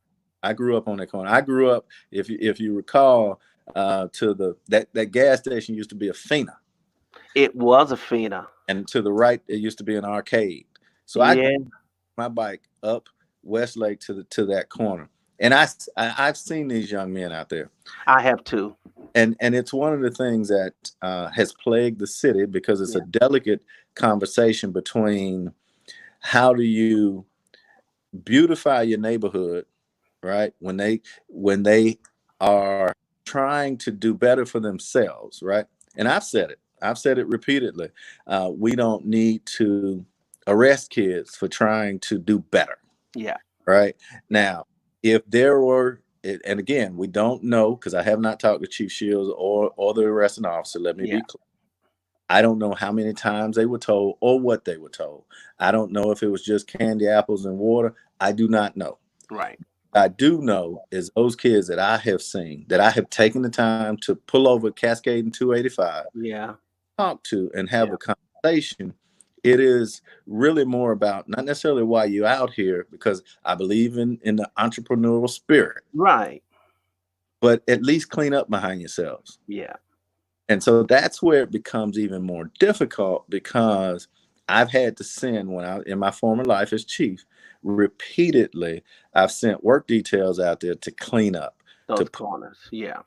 I grew up on that corner. I grew up, if you recall, to that gas station used to be a Fina, it was a Fina. and to the right it used to be an arcade. So I Yeah, my bike up Westlake to that corner, and I've seen these young men out there, I have too. and it's one of the things that has plagued the city, because it's a Yeah, delicate conversation between how do you beautify your neighborhood, right? When they are trying to do better for themselves, right? And I've said it repeatedly. We don't need to arrest kids for trying to do better, yeah, right? yeah. Now, If there were, and again, we don't know because I have not talked to Chief Shields or the arresting officer. Let me Yeah. be clear. I don't know how many times they were told or what they were told. I don't know if it was just candy apples and water. I do not know. Right. I do know is those kids that I have seen, that I have taken the time to pull over Cascade and 285, Yeah. talk to, and have Yeah. a conversation. It is really more about not necessarily why you're out here, because I believe in the entrepreneurial spirit, Right. but at least clean up behind yourselves. Yeah. And so that's where it becomes even more difficult, because I've had to send, when I in my former life as chief, repeatedly I've sent work details out there to clean up, to Those put, corners. Yeah.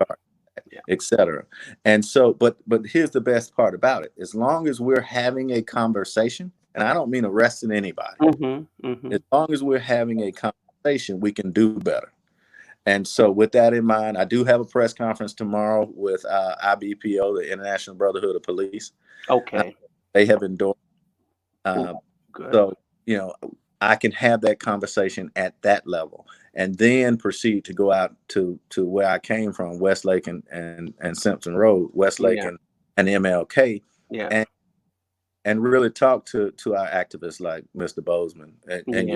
Yeah. etc. And so, but here's the best part about it: as long as we're having a conversation, and I don't mean arresting anybody, Mm-hmm. Mm-hmm. as long as we're having a conversation, we can do better. And so, with that in mind, I do have a press conference tomorrow with IBPO, the International Brotherhood of Police. Okay. They have endorsed. Ooh, Uh, good. so, I can have that conversation at that level, and then proceed to go out to where I came from, Westlake and Simpson Road, Westlake Yeah. and MLK, Yeah. and really talk to our activists like Mr. Bozeman Yeah. and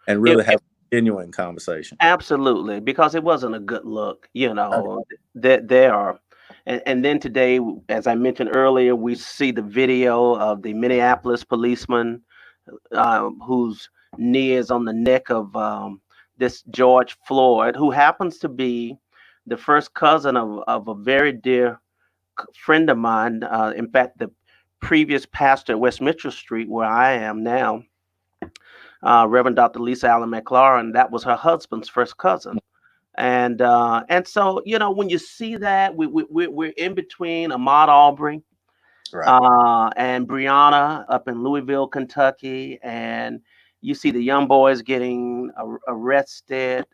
It, really have a genuine conversation. Absolutely, because it wasn't a good look, I, that there are. And then today, as I mentioned earlier, we see the video of the Minneapolis policeman whose knee is on the neck of this George Floyd, who happens to be the first cousin of a very dear friend of mine. In fact, the previous pastor at West Mitchell Street, where I am now, Reverend Dr. Lisa Allen McLaurin, that was her husband's first cousin. And so when you see that we're in between Ahmaud Arbery right. and Brianna up in Louisville, Kentucky, and you see the young boys getting arrested,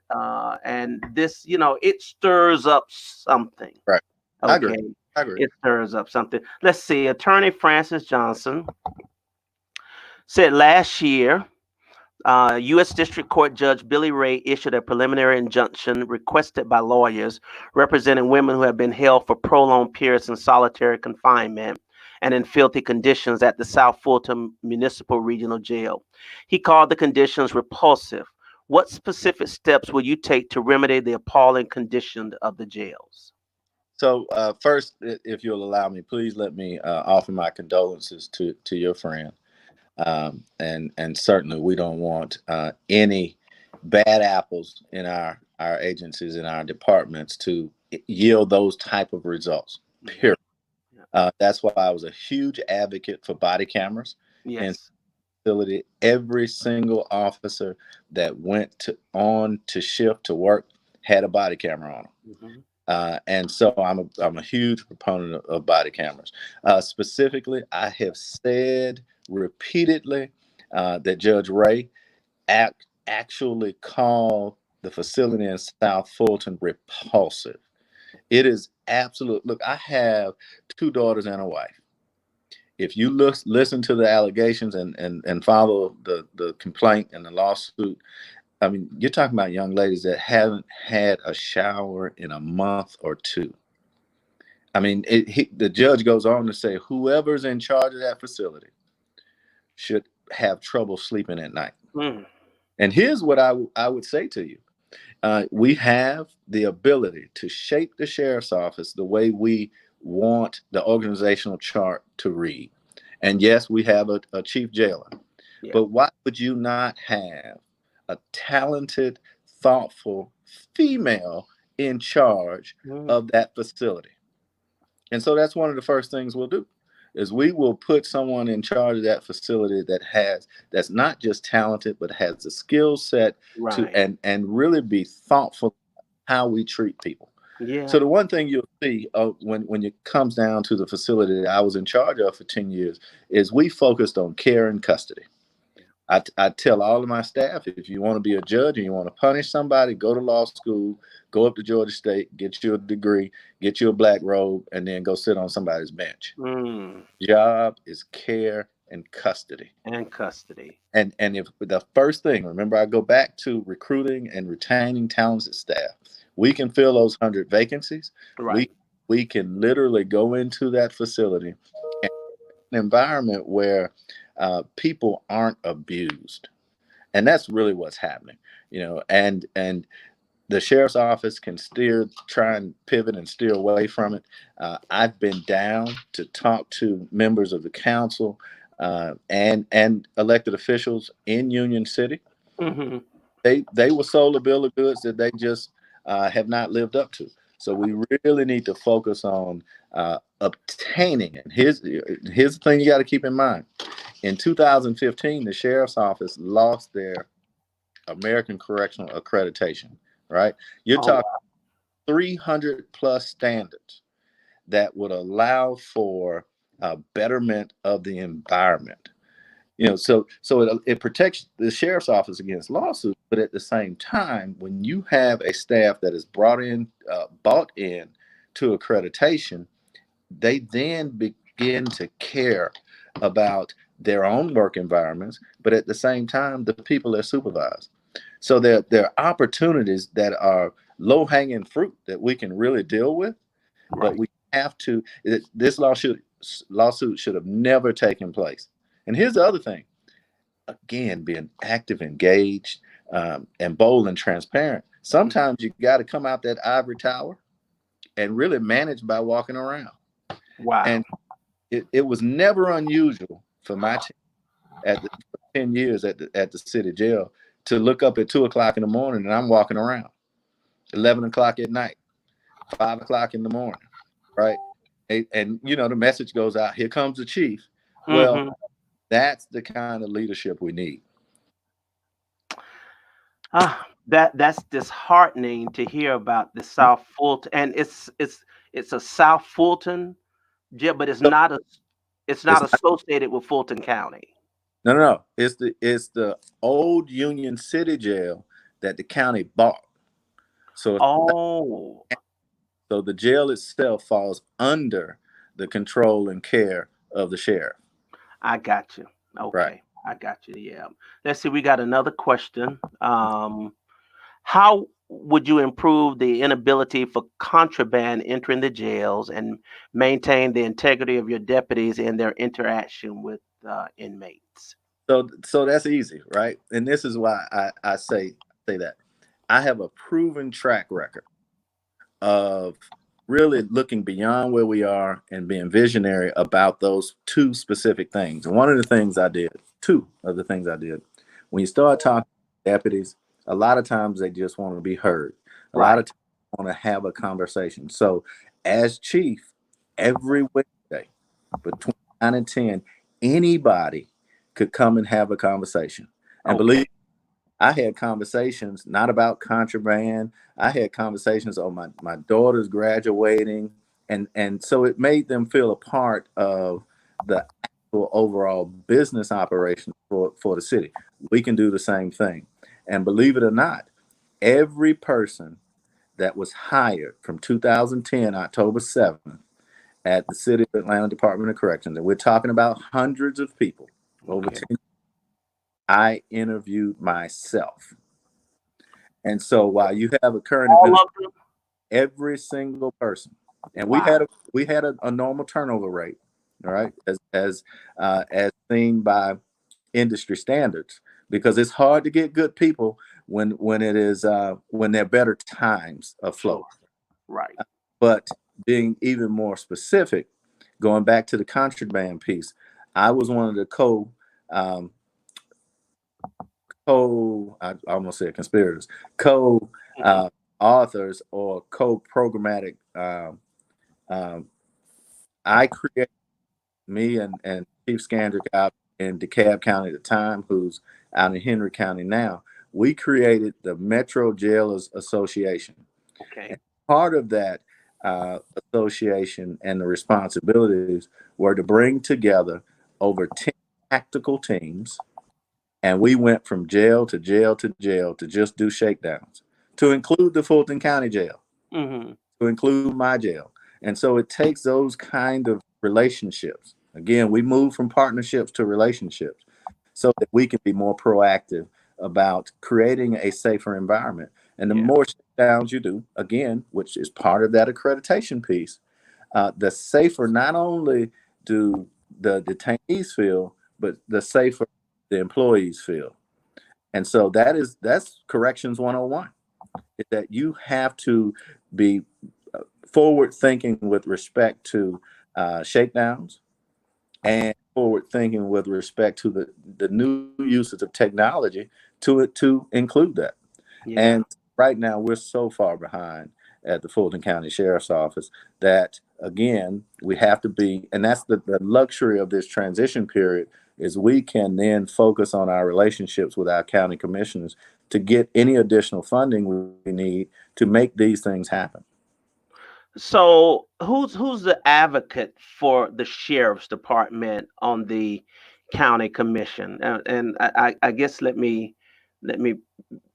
and this it stirs up something. Right. I agree. Okay, I agree. it stirs up something. Let's see. Attorney Francis Johnson said last year U.S. District Court Judge Billy Ray issued a preliminary injunction requested by lawyers representing women who have been held for prolonged periods in solitary confinement and in filthy conditions at the South Fulton Municipal Regional Jail. He called the conditions repulsive. What specific steps will you take to remedy the appalling condition of the jails? So first, if you'll allow me, please let me offer my condolences to your friend. And certainly we don't want any bad apples in our agencies, in our departments, to yield those type of results. Period. That's why I was a huge advocate for body cameras in Yes. facility. Every single officer that went on to shift to work had a body camera on them. Mm-hmm. And so I'm a huge proponent of body cameras. Specifically, I have said repeatedly that Judge Ray actually called the facility in South Fulton repulsive. It is absolute. Look, I have two daughters and a wife. If you listen to the allegations and follow the complaint and the lawsuit, I mean, you're talking about young ladies that haven't had a shower in a month or two. I mean, the judge goes on to say whoever's in charge of that facility should have trouble sleeping at night. Mm. And here's what I would say to you. We have the ability to shape the sheriff's office the way we want the organizational chart to read. And yes, we have a chief jailer. Yeah. But why would you not have a talented, thoughtful female in charge Mm. of that facility? And so that's one of the first things we'll do is we will put someone in charge of that facility that's not just talented, but has the skill set to Right. and really be thoughtful how we treat people. Yeah. So the one thing you'll see when it comes down to the facility that I was in charge of for 10 years is we focused on care and custody. I tell all of my staff, if you want to be a judge and you want to punish somebody, go to law school, go up to Georgia State, get you a degree, get you a black robe, and then go sit on somebody's bench. Mm. Job is care and custody. And custody. And if the first thing, remember, I go back to recruiting and retaining talented staff. We can fill those 100 vacancies. Right. We can literally go into that facility, and an environment where people aren't abused, and that's really what's happening. And the sheriff's office can try and pivot and steer away from it. I've been down to talk to members of the council and elected officials in Union City. Mm-hmm. They were sold a bill of goods that they just have not lived up to. So we really need to focus on obtaining. And here's the thing you got to keep in mind. In 2015, the sheriff's office lost their American Correctional Accreditation. Right? You're talking 300 plus standards that would allow for betterment of the environment. So it protects the sheriff's office against lawsuits, but at the same time, when you have a staff that is bought in to accreditation, they then begin to care about their own work environments, but at the same time, the people they're supervised. So there are opportunities that are low-hanging fruit that we can really deal with, but we have to. This lawsuit should have never taken place. And here's the other thing: again, being active, engaged, and bold and transparent. Sometimes you got to come out that ivory tower and really manage by walking around. Wow! And it was never unusual for my team at the 10 years at the city jail to look up at 2 o'clock in the morning and I'm walking around. 11 o'clock at night, 5 o'clock in the morning, right? And the message goes out, here comes the chief. Well, that's the kind of leadership we need. That's disheartening to hear about the South Fulton, and it's a South Fulton jail, but it's not associated with Fulton County. No. It's the old Union City jail that the county bought. So the jail itself falls under the control and care of the sheriff. I got you. Okay. Right. I got you. Yeah. Let's see. We got another question. How would you improve the inability for contraband entering the jails and maintain the integrity of your deputies in their interaction with inmates? So that's easy, right? And this is why I say that. I have a proven track record of really looking beyond where we are and being visionary about those two specific things. And two of the things I did, when you start talking to deputies, a lot of times they just want to be heard. A lot of times they want to have a conversation. So as chief, every Wednesday between 9 and 10, anybody could come and have a conversation. And believe I had conversations not about contraband. I had conversations on my daughter's graduating. And so it made them feel a part of the actual overall business operation for the city. We can do the same thing. And believe it or not, every person that was hired from 2010, October 7th, at the City of Atlanta Department of Corrections, and we're talking about hundreds of people, over 10 years, I interviewed myself. And so while you have a current administration, every single person, and we had a normal turnover rate, all right, as seen by industry standards, because it's hard to get good people when there are better times afloat. Right. But being even more specific, going back to the contraband piece, I was one of the I almost said conspirators, authors or co-programmatic. I created, me and Chief Scandrick out in DeKalb County at the time, who's out in Henry County now, we created the Metro Jailers Association. Okay. And part of that association and the responsibilities were to bring together over 10 tactical teams. And we went from jail to jail to jail to just do shakedowns, to include the Fulton County Jail, to include my jail. And so it takes those kind of relationships Again, we move from partnerships to relationships so that we can be more proactive about creating a safer environment. And the Yeah. more downs you do, again, which is part of that accreditation piece, the safer not only do the detainees feel, but the safer the employees feel. And so that's corrections 101, is that you have to be forward thinking with respect to shakedowns, and forward thinking with respect to the new uses of technology to include that. Yeah. And right now we're so far behind at the Fulton County Sheriff's Office that again we have to be, and that's the luxury of this transition period, is we can then focus on our relationships with our county commissioners to get any additional funding we need to make these things happen. So who's the advocate for the sheriff's department on the county commission? And I guess let me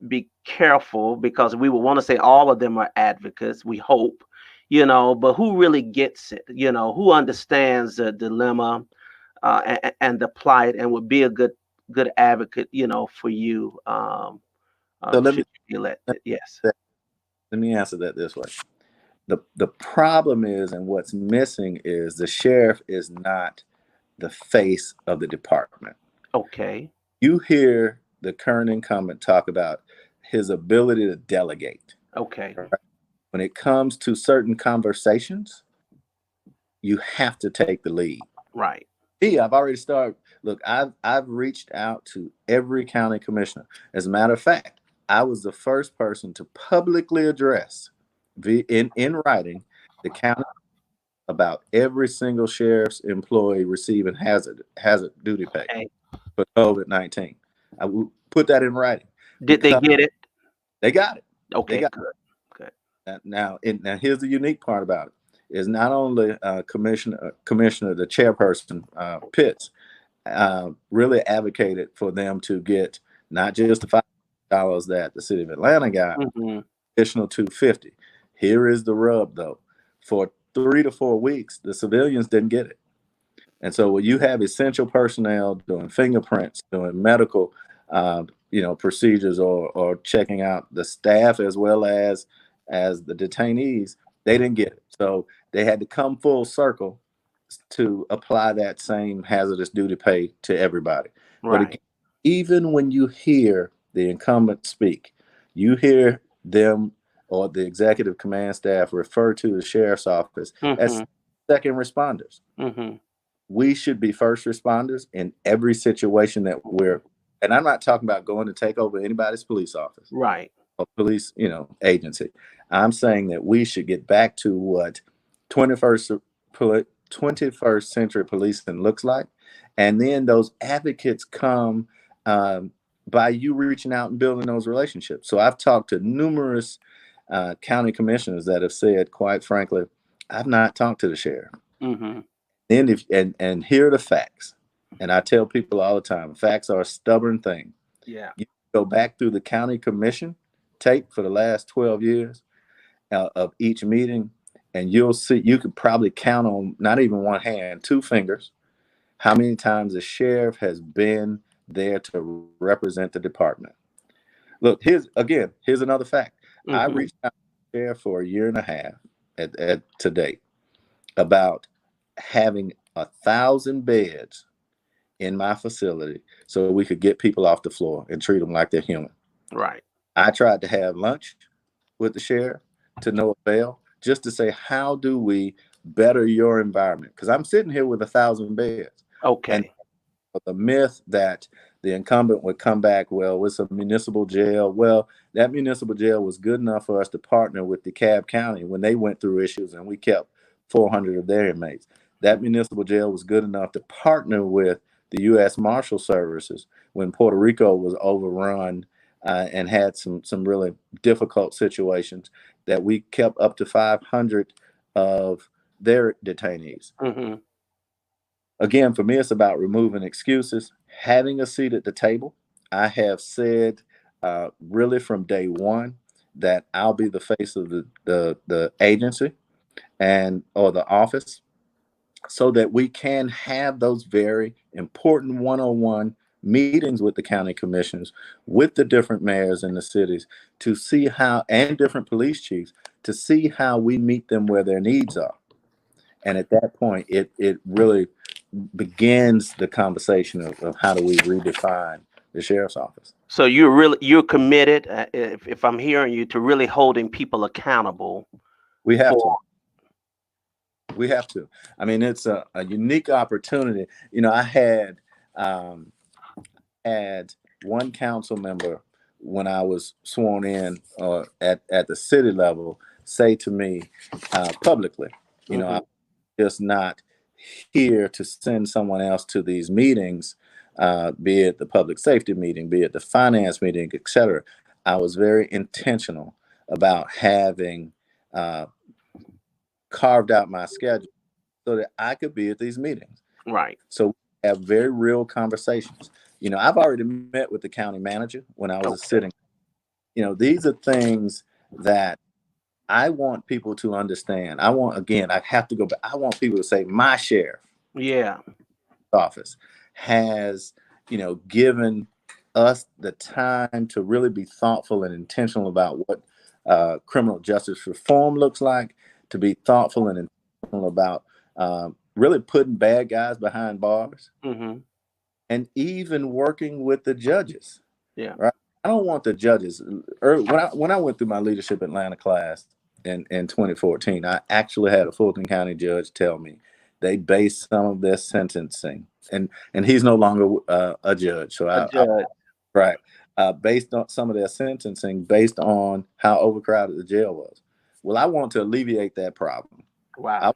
be careful, because we would want to say all of them are advocates. We hope, but who really gets it? Who understands the dilemma, and the plight, and would be a good advocate, for you, So let me should you be elected? Yes. let me answer that this way. The problem is, and what's missing is, the sheriff is not the face of the department. Okay. You hear the current incumbent talk about his ability to delegate. Okay. Right? When it comes to certain conversations, you have to take the lead. Right. I've already started. Look, I've reached out to every county commissioner. As a matter of fact, I was the first person to publicly address in writing the county about every single sheriff's employee receiving hazard duty pay Okay. for COVID-19. I will put that in writing Did they because get it? they got it. They Okay. got Good. Good. it. Now here's the unique part about it: is not only commissioner the chairperson Pitts really advocated for them to get not just the $5 that the city of Atlanta got, Hmm. additional 250. Here is the rub, though: for 3 to 4 weeks, the civilians didn't get it. And so when you have essential personnel doing fingerprints, doing medical, procedures, or checking out the staff as well as the detainees, they didn't get it. So they had to come full circle to apply that same hazardous duty pay to everybody. But again, Right. even when you hear the incumbent speak, you hear them or the executive command staff refer to the sheriff's office as Hmm. second responders. Hmm. We should be first responders in every situation that we're, and I'm not talking about going to take over anybody's police office Right. or police, agency. I'm saying that we should get back to what 21st 21st century policing looks like, and then those advocates come by you reaching out and building those relationships. So I've talked to numerous county commissioners that have said, quite frankly, I've not talked to the sheriff. Hmm. Then if and here are the facts. And I tell people all the time, facts are a stubborn thing. Yeah. You go back through the county commission tape for the last 12 years of each meeting, and you'll see, you could probably count on not even one hand, two fingers, how many times the sheriff has been there to represent the department. Look, here's another fact. I Hmm. reached out to the sheriff for a year and a half at to date about having 1,000 beds in my facility so we could get people off the floor and treat them like they're human. Right. I tried to have lunch with the sheriff to no avail, just to say, how do we better your environment? Because I'm sitting here with 1,000 beds. And Okay. the myth that the incumbent would come back, well, with a municipal jail. Well, that municipal jail was good enough for us to partner with DeKalb County when they went through issues, and we kept 400 of their inmates. That municipal jail was good enough to partner with the U.S. Marshal Services when Puerto Rico was overrun and had some really difficult situations, that we kept up to 500 of their detainees. Hmm. Again, for me, it's about removing excuses, having a seat at the table. I have said really from day one that I'll be the face of the agency and or the office. so that we can have those very important one-on-one meetings with the county commissioners, with the different mayors in the cities, to see how, and different police chiefs, to see how we meet them where their needs are. And at that point, it really begins the conversation of how do we redefine the sheriff's office. So you're committed, if I'm hearing you, to really holding people accountable We have for. to. We have to. I mean, it's a unique opportunity. You know, I um, had one council member when I was sworn in at the city level say to me publicly, you know, Hmm. I'm just not here to send someone else to these meetings, be it the public safety meeting, be it the finance meeting, etc. I was very intentional about having uh, carved out my schedule so that I could be at these meetings. Right. So we have very real conversations. You know, I've already met with the county manager when I was a Okay. sitting. You know, these are things that I want people to understand. I want, again, I have to go back. I want people to say, my sheriff Yeah. office has, you know, given us the time to really be thoughtful and intentional about what criminal justice reform looks like, to be thoughtful and intentional about really putting bad guys behind bars, Hmm. and even working with the judges. Yeah. Right? I don't want the judges. When I went through my leadership Atlanta class in 2014, I actually had a Fulton County judge tell me they based some of their sentencing, and he's no longer a judge. So A judge. right, based on some of their sentencing, based on how overcrowded the jail was. Well, I want to alleviate that problem. I Wow.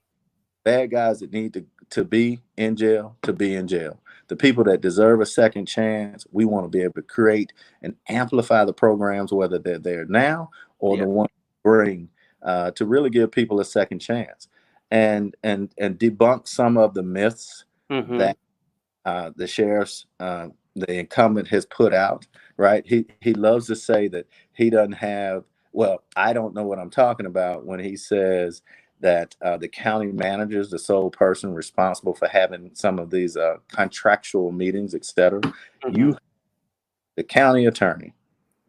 bad guys that need to be in jail to be in jail. The people that deserve a second chance, we want to be able to create and amplify the programs, whether they're there now or Yeah. the one bring to really give people a second chance, and debunk some of the myths Hmm. that the sheriff's the incumbent has put out. Right, he loves to say that he doesn't have. Well, I don't know what I'm talking about when he says that the county manager is the sole person responsible for having some of these contractual meetings, etc. Hmm. You, the county attorney,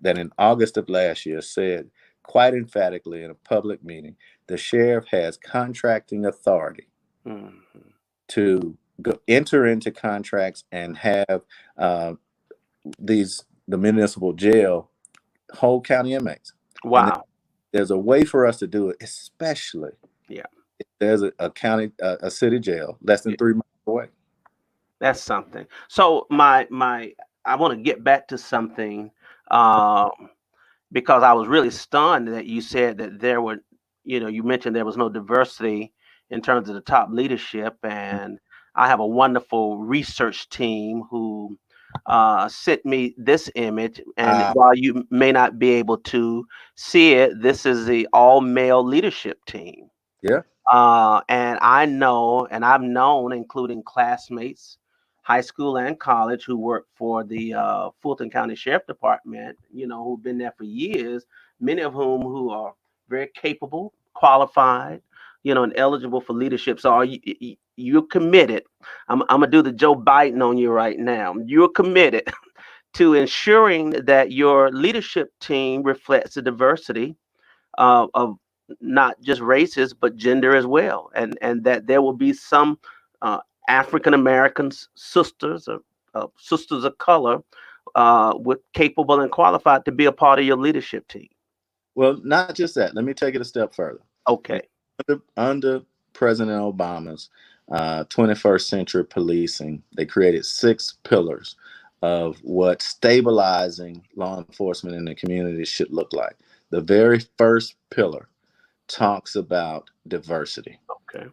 that in August of last year said quite emphatically in a public meeting, the sheriff has contracting authority Hmm. to enter into contracts and have uh, the municipal jail hold county inmates. And Wow. there's a way for us to do it, especially Yeah. if there's a county, a city jail less than Yeah. 3 miles away. That's something. So I want to get back to something, um, because I was really stunned that you said that you mentioned there was no diversity in terms of the top leadership, and I have a wonderful research team who sent me this image. And Uh, while you may not be able to see it, this is the all male leadership team. yeah, And I know, and I've known, including classmates, high school and college, who work for the Fulton County Sheriff Department, who've been there for years, many of whom who are very capable, qualified, and eligible for leadership. So you're committed. I'm going to do the Joe Biden on you right now. You're committed to ensuring that your leadership team reflects the diversity of not just races but gender as well, and that there will be some uh, African American sisters or sisters of color with capable and qualified to be a part of your leadership team. well, not just that. Let me take it a step further. Okay. Under President Obama's 21st century policing, they created 6 pillars of what stabilizing law enforcement in the community should look like. The very first pillar talks about diversity. Okay.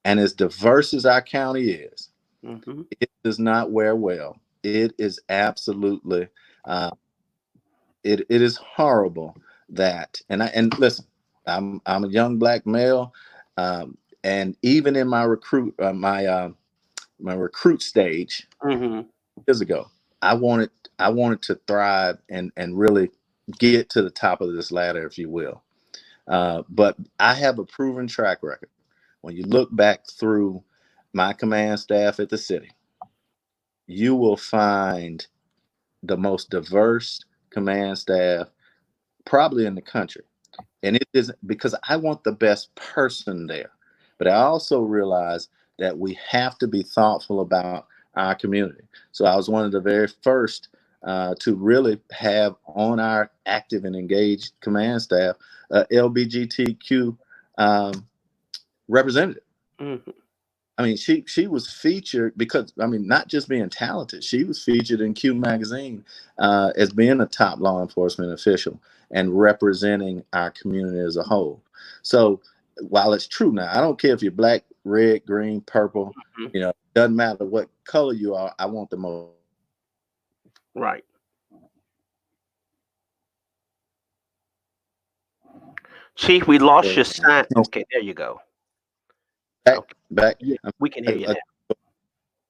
And as diverse as our county is, Hmm. it does not wear well. It is absolutely, uh, it is horrible that, and listen, I'm a young black male, and even in my my recruit stage Hmm. years ago, I wanted I wanted to thrive and really get to the top of this ladder, if you will. But I have a proven track record. When you look back through my command staff at the city, you will find the most diverse command staff probably in the country. And it isn't because I want the best person there. But I also realize that we have to be thoughtful about our community. So I was one of the very first to really have on our active and engaged command staff LBGTQ um, representative. Mhm. I mean, she was featured because I mean, not just being talented, she was featured in Q magazine as being a top law enforcement official and representing our community as a whole. So while it's true now, I don't care if you're black, red, green, purple, Mhm. you know, doesn't matter what color you are. I want the most. Right. Chief, we lost your sign. Okay, there you go. Back, Okay. back. Yeah, we can hear you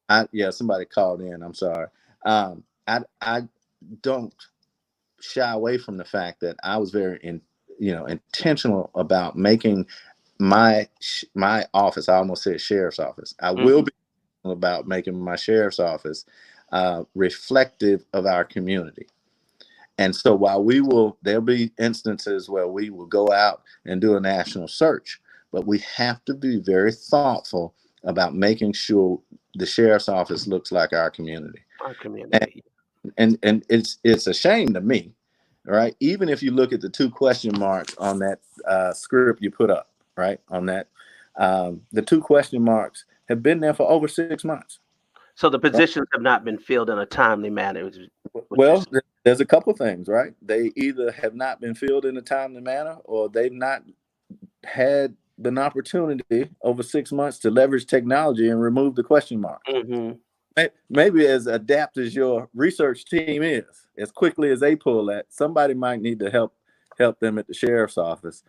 now. Yeah, somebody called in. I'm sorry. I don't shy away from the fact that I was very intentional about making my office. I almost said sheriff's office. I will Mhm. be about making my sheriff's office reflective of our community. And so while there'll be instances where we will go out and do a national search, but we have to be very thoughtful about making sure the sheriff's office looks like our community. Our community. And it's a shame to me, right? Even if you look at the two question marks on that script you put up, right on that, the two question marks have been there for over 6 months. So the Right? positions have not been filled in a timely manner, is what you're Well, saying. there's a couple things, right? They either have not been filled in a timely manner, or they've not had an opportunity over 6 months to leverage technology and remove the question marks. Mhm. Maybe as adept as your research team is, as quickly as they pull that, somebody might need to help them at the sheriff's office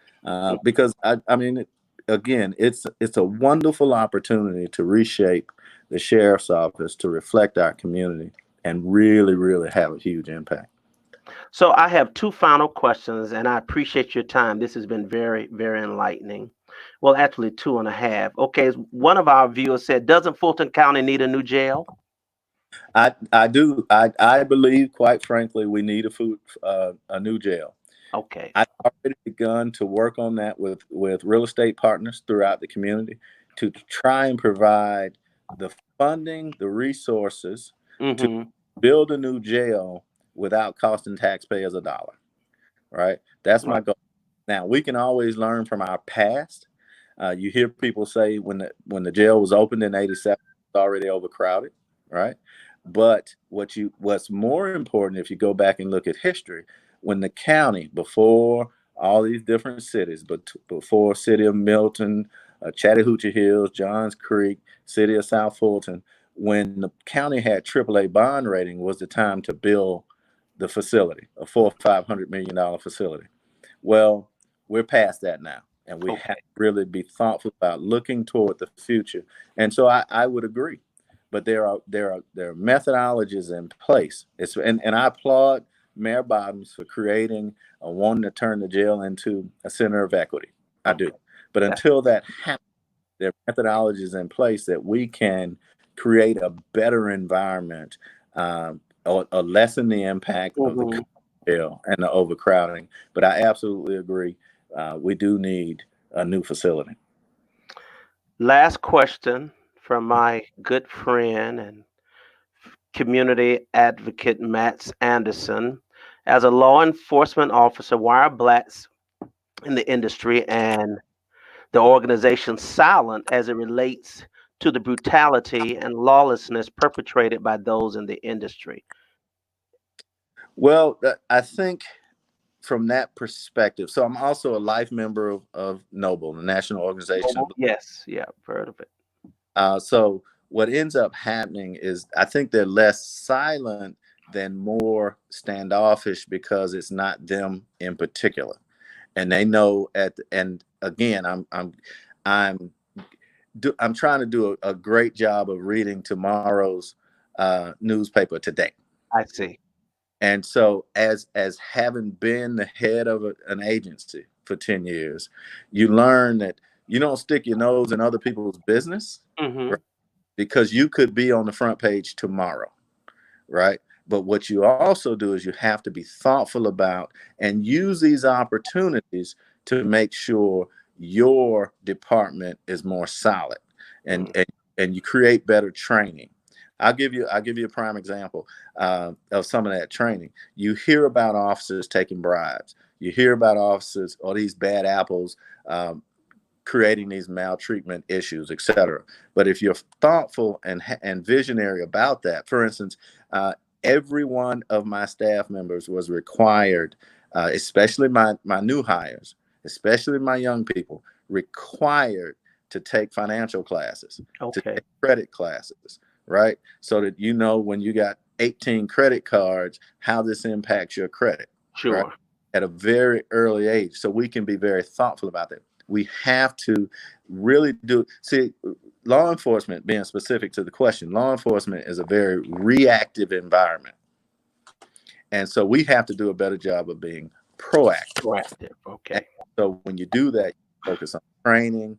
because I mean, again, it's a wonderful opportunity to reshape the sheriff's office to reflect our community and really, really have a huge impact. So I have two final questions, and I appreciate your time. This has been very, very enlightening. Well, actually, two and a half. Okay, one of our viewers said, "Doesn't Fulton County need a new jail?" I do I believe, quite frankly, we need a new jail. Okay. I've already begun to work on that with real estate partners throughout the community to try and provide the funding, the resources to Mhm. build a new jail without costing taxpayers a dollar. Right? That's my Right. goal. Now we can always learn from our past. You hear people say when the jail was opened in '87, it's already overcrowded, right? But what's more important, if you go back and look at history, when the county, before all these different cities, but before city of Milton, Chattahoochee Hills, Johns Creek, city of South Fulton, when the county had AAA bond rating, was the time to build the facility, a $400 or $500 million facility. Well, we're past that now, and we have Okay. to really be thoughtful about looking toward the future. And so I would agree, but there are methodologies in place. And I applaud Mayor Bottoms for creating wanting to turn the jail into a center of equity. I do, Okay. but That, until that happens, there are methodologies in place that we can create a better environment or lessen the impact of the mhm. jail and the overcrowding. But I absolutely agree. We do need a new facility. Last question from my good friend and community advocate Matt Anderson. As a law enforcement officer, why are blacks in the industry and the organization silent as it relates to the brutality and lawlessness perpetrated by those in the industry? Well, I think from that perspective, so I'm also a life member of Noble, the National Organization of Global? Yes, yeah, I've heard of it. So what ends up happening is I think they're less silent than more standoffish because it's not them in particular, and they know and again I'm I'm trying to do a great job of reading tomorrow's newspaper today. I see. And so as having been the head of an agency for 10 years, you learn that you don't stick your nose in other people's business. Hmm. because you could be on the front page tomorrow, right? But what you also do is you have to be thoughtful about and use these opportunities to make sure your department is more solid, and and you create better training. I'll give you a prime example of some of that training. You hear about officers taking bribes. You hear about officers or these bad apples creating these maltreatment issues, et cetera. But if you're thoughtful and visionary about that, for instance, every one of my staff members was required, especially my new hires, especially my young people, required to take financial classes, to Okay. take credit classes, right? So that you know when you got 18 credit cards, how this impacts your credit, right? Sure. At a very early age. So we can be very thoughtful about that. We have to really see, law enforcement, being specific to the question, law enforcement is a very reactive environment. And so we have to do a better job of being proactive. Proactive. And Okay. so when you do that, you focus on training.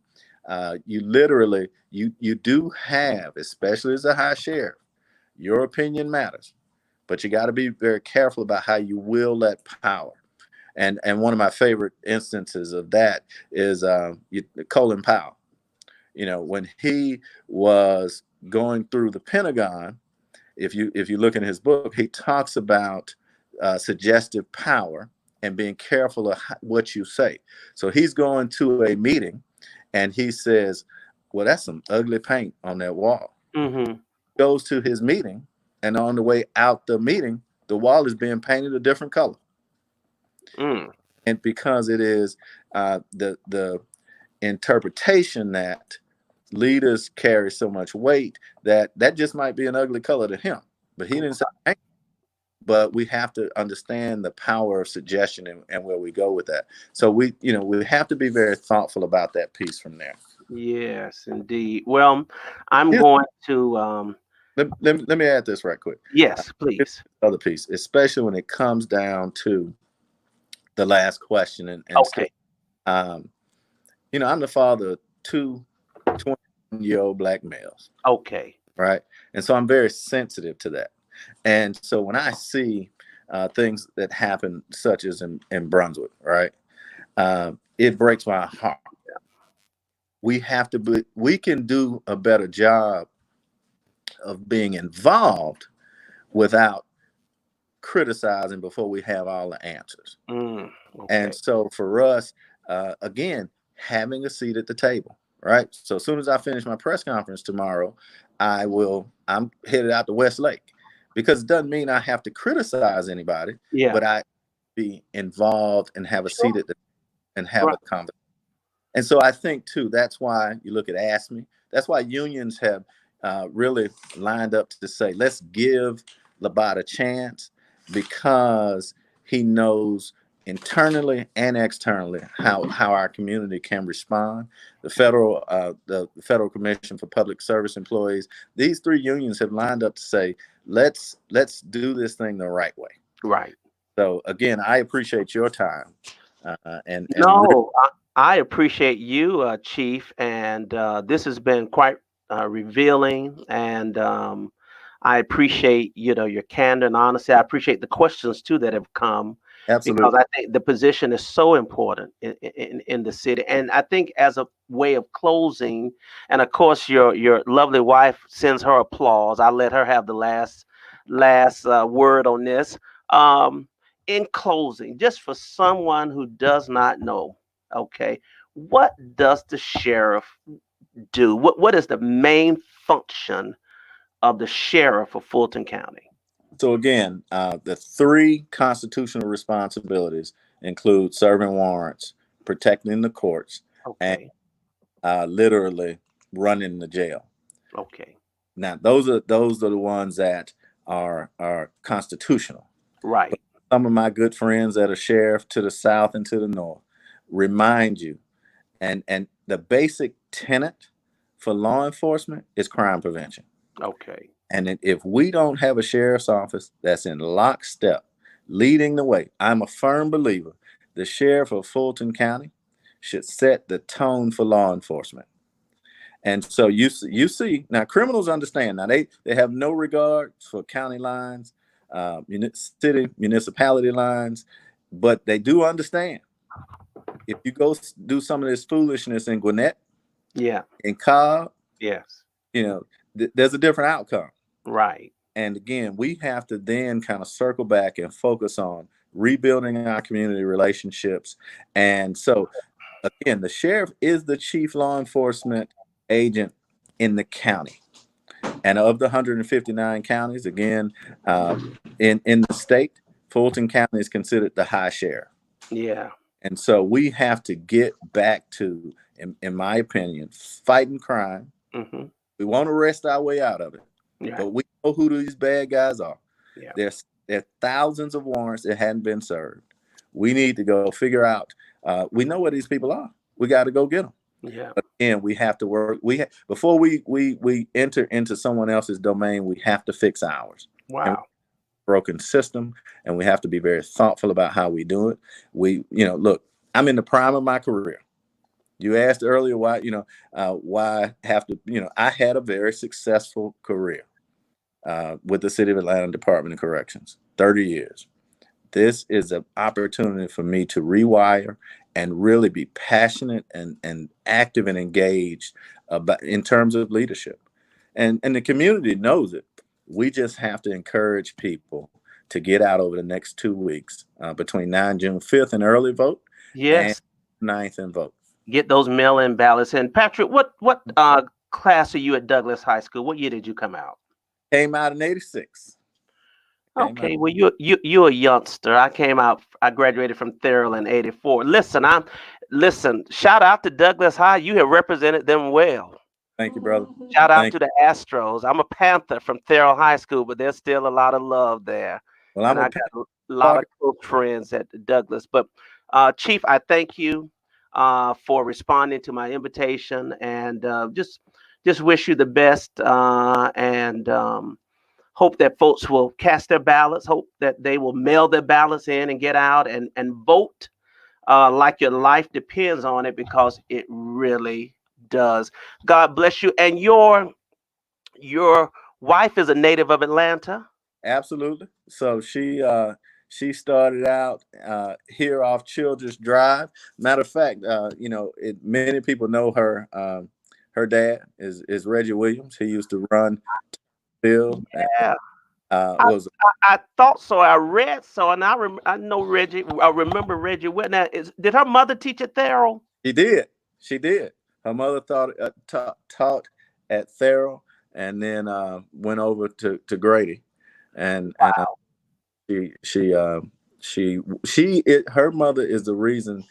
You literally, you do have, especially as a high sheriff, your opinion matters, but you got to be very careful about how you wield that power. And one of my favorite instances of that is Colin Powell. You know, when he was going through the Pentagon, if you look in his book, he talks about suggestive power and being careful of what you say. So he's going to a meeting, and he says, "Well, that's some ugly paint on that wall." Mm-hmm. Goes to his meeting, and on the way out the meeting, the wall is being painted a different color. Mm. And because it is the interpretation that leaders carry so much weight, that just might be an ugly color to him, but he didn't say anything. But we have to understand the power of suggestion and where we go with that. So we have to be very thoughtful about that piece from there. Yes, indeed. Well, I'm Here's, going to let me add this right quick. yes, please. Other piece, especially when it comes down to the last question and Okay. um, I'm the father of two 21-year-old black males, Okay. right? And so I'm very sensitive to that. And so when I see things that happen, such as in Brunswick, right, it breaks my heart. We can do a better job of being involved without criticizing before we have all the answers. Okay. And so for us, again, having a seat at the table, right? So as soon as I finish my press conference tomorrow, I'm headed out to Westlake, because it doesn't mean I have to criticize anybody, Yeah. but I be involved and have a seat at the and have Right. a conversation. And so I think too, that's why you look at ASME. That's why unions have really lined up to say, let's give Labat a chance, because he knows internally and externally how our community can respond. The Federal Commission for Public Service Employees, these three unions have lined up to say, let's do this thing the right way. Right. So again, I appreciate your time and No, I appreciate you, Chief, and this has been quite revealing. And I appreciate your candor and honesty. I appreciate the questions too that have come, because absolutely. I think the position is so important in the city. And I think as a way of closing, and of course your lovely wife sends her applause. I let her have the last word on this. Um, in closing, just for someone who does not know, okay, what does the sheriff do? What is the main function of the sheriff of Fulton County? So again, the three constitutional responsibilities include serving warrants, protecting the courts, and Okay. literally running the jail. Okay. Now, those are the ones that are constitutional. Right. But some of my good friends that are sheriff to the south and to the north remind you, and the basic tenet for law enforcement is crime prevention. Okay. And if we don't have a sheriff's office that's in lockstep, leading the way, I'm a firm believer the sheriff of Fulton County should set the tone for law enforcement. And so you see now criminals understand now they have no regard for county lines, city municipality lines, but they do understand if you go do some of this foolishness in Gwinnett, Yeah. in Cobb, Yes. There's a different outcome. Right. And again, we have to then kind of circle back and focus on rebuilding our community relationships. And so, again, the sheriff is the chief law enforcement agent in the county. And of the 159 counties, again, in the state, Fulton County is considered the high sheriff. Yeah. And so we have to get back to, in my opinion, fighting crime. Mm-hmm. We won't arrest our way out of it. Yeah. But we know who these bad guys are. Yeah. There are thousands of warrants that hadn't been served. We need to go figure out. We know where these people are. We got to go get them. Yeah. But again, we have to work. Before we enter into someone else's domain, we have to fix ours. Wow. Broken system, and we have to be very thoughtful about how we do it. Look, I'm in the prime of my career. You asked earlier why have to. I had a very successful career with the City of Atlanta Department of Corrections, 30 years. This is an opportunity for me to rewire and really be passionate and active and engaged in terms of leadership. And the community knows it. We just have to encourage people to get out over the next 2 weeks between June 5th and early vote. Yes. And 9th and vote. Get those mail-in ballots in. Patrick, what class are you at Douglas High School? What year did you come out? Came out in 86. Okay, well you're a youngster. I graduated from Thurl in 84. Listen, shout out to Douglas High. You have represented them well. Thank you, brother. Shout out to the Astros. I'm a Panther from Thurl High School, but there's still a lot of love there. Well, I got a lot of close friends at Douglas. But Chief, I thank you for responding to my invitation, and just wish you the best, and hope that folks will cast their ballots, hope that they will mail their ballots in and get out and vote like your life depends on it, because it really does. God bless you. And your wife is a native of Atlanta? Absolutely. So she started out here off Childress Drive. Matter of fact, many people know her. Her dad is Reggie Williams. He used to run Bill. Yeah. I thought so. I read so, and I know Reggie. I remember Reggie. Now, did her mother teach at Thurl? She did. Her mother taught at Thurl, and then went over to Grady, and wow. Her mother is the reason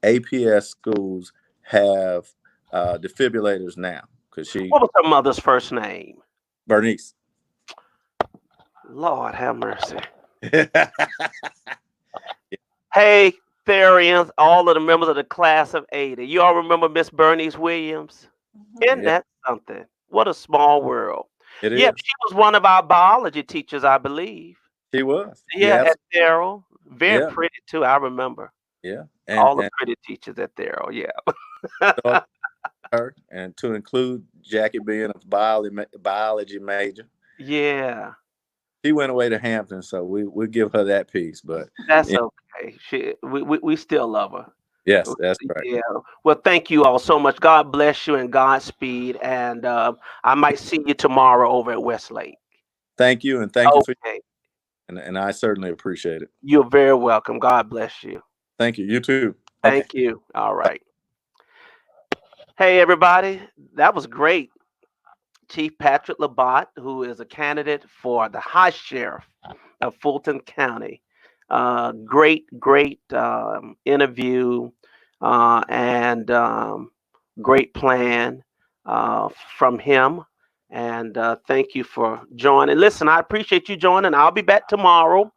APS schools have defibrillators now, because What was her mother's first name? Bernice. Lord have mercy. Hey, Therians, all of the members of the class of 80. You all remember Miss Bernice Williams? Isn't that something? What a small world. It is. Yeah, she was one of our biology teachers, I believe. She was. Yeah, at Thurl. Very pretty too, I remember. Yeah. All the pretty teachers at Thurl, yeah. Her, and to include Jackie being a biology major. Yeah. She went away to Hampton, so we give her that piece. But that's okay. We still love her. Yes, that's right. Yeah. Well, thank you all so much. God bless you and Godspeed. And I might see you tomorrow over at Westlake. Thank you, and thank you for. And I certainly appreciate it. You're very welcome. God bless you. Thank you. You too. Thank you. All right. Hey, everybody. That was great. Chief Patrick Labatt, who is a candidate for the High Sheriff of Fulton County. Great interview and great plan from him. And thank you for joining. Listen, I appreciate you joining. I'll be back tomorrow,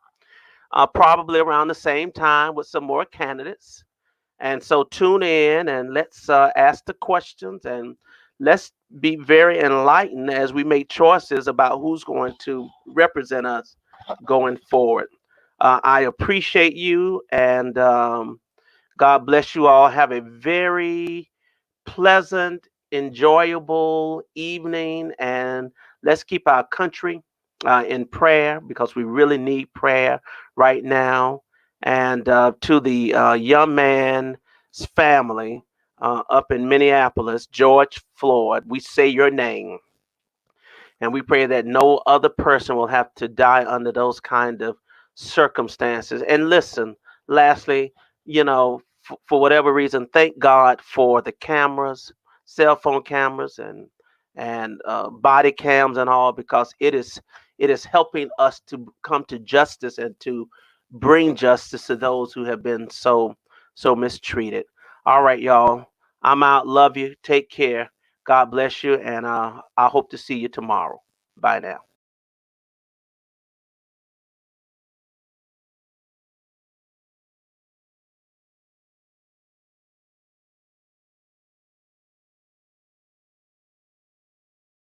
probably around the same time with some more candidates. And so tune in and let's ask the questions, and let's be very enlightened as we make choices about who's going to represent us going forward. I appreciate you, and God bless you all. Have a very pleasant enjoyable evening, and let's keep our country in prayer, because we really need prayer right now. And to the young man's family up in Minneapolis, George Floyd, we say your name. And we pray that no other person will have to die under those kind of circumstances. And listen, lastly, for whatever reason, thank God for the cameras, cell phone cameras, and body cams and all, because it is helping us to come to justice and to bring justice to those who have been so mistreated. All right, y'all. I'm out. Love you. Take care. God bless you, and I hope to see you tomorrow. Bye now.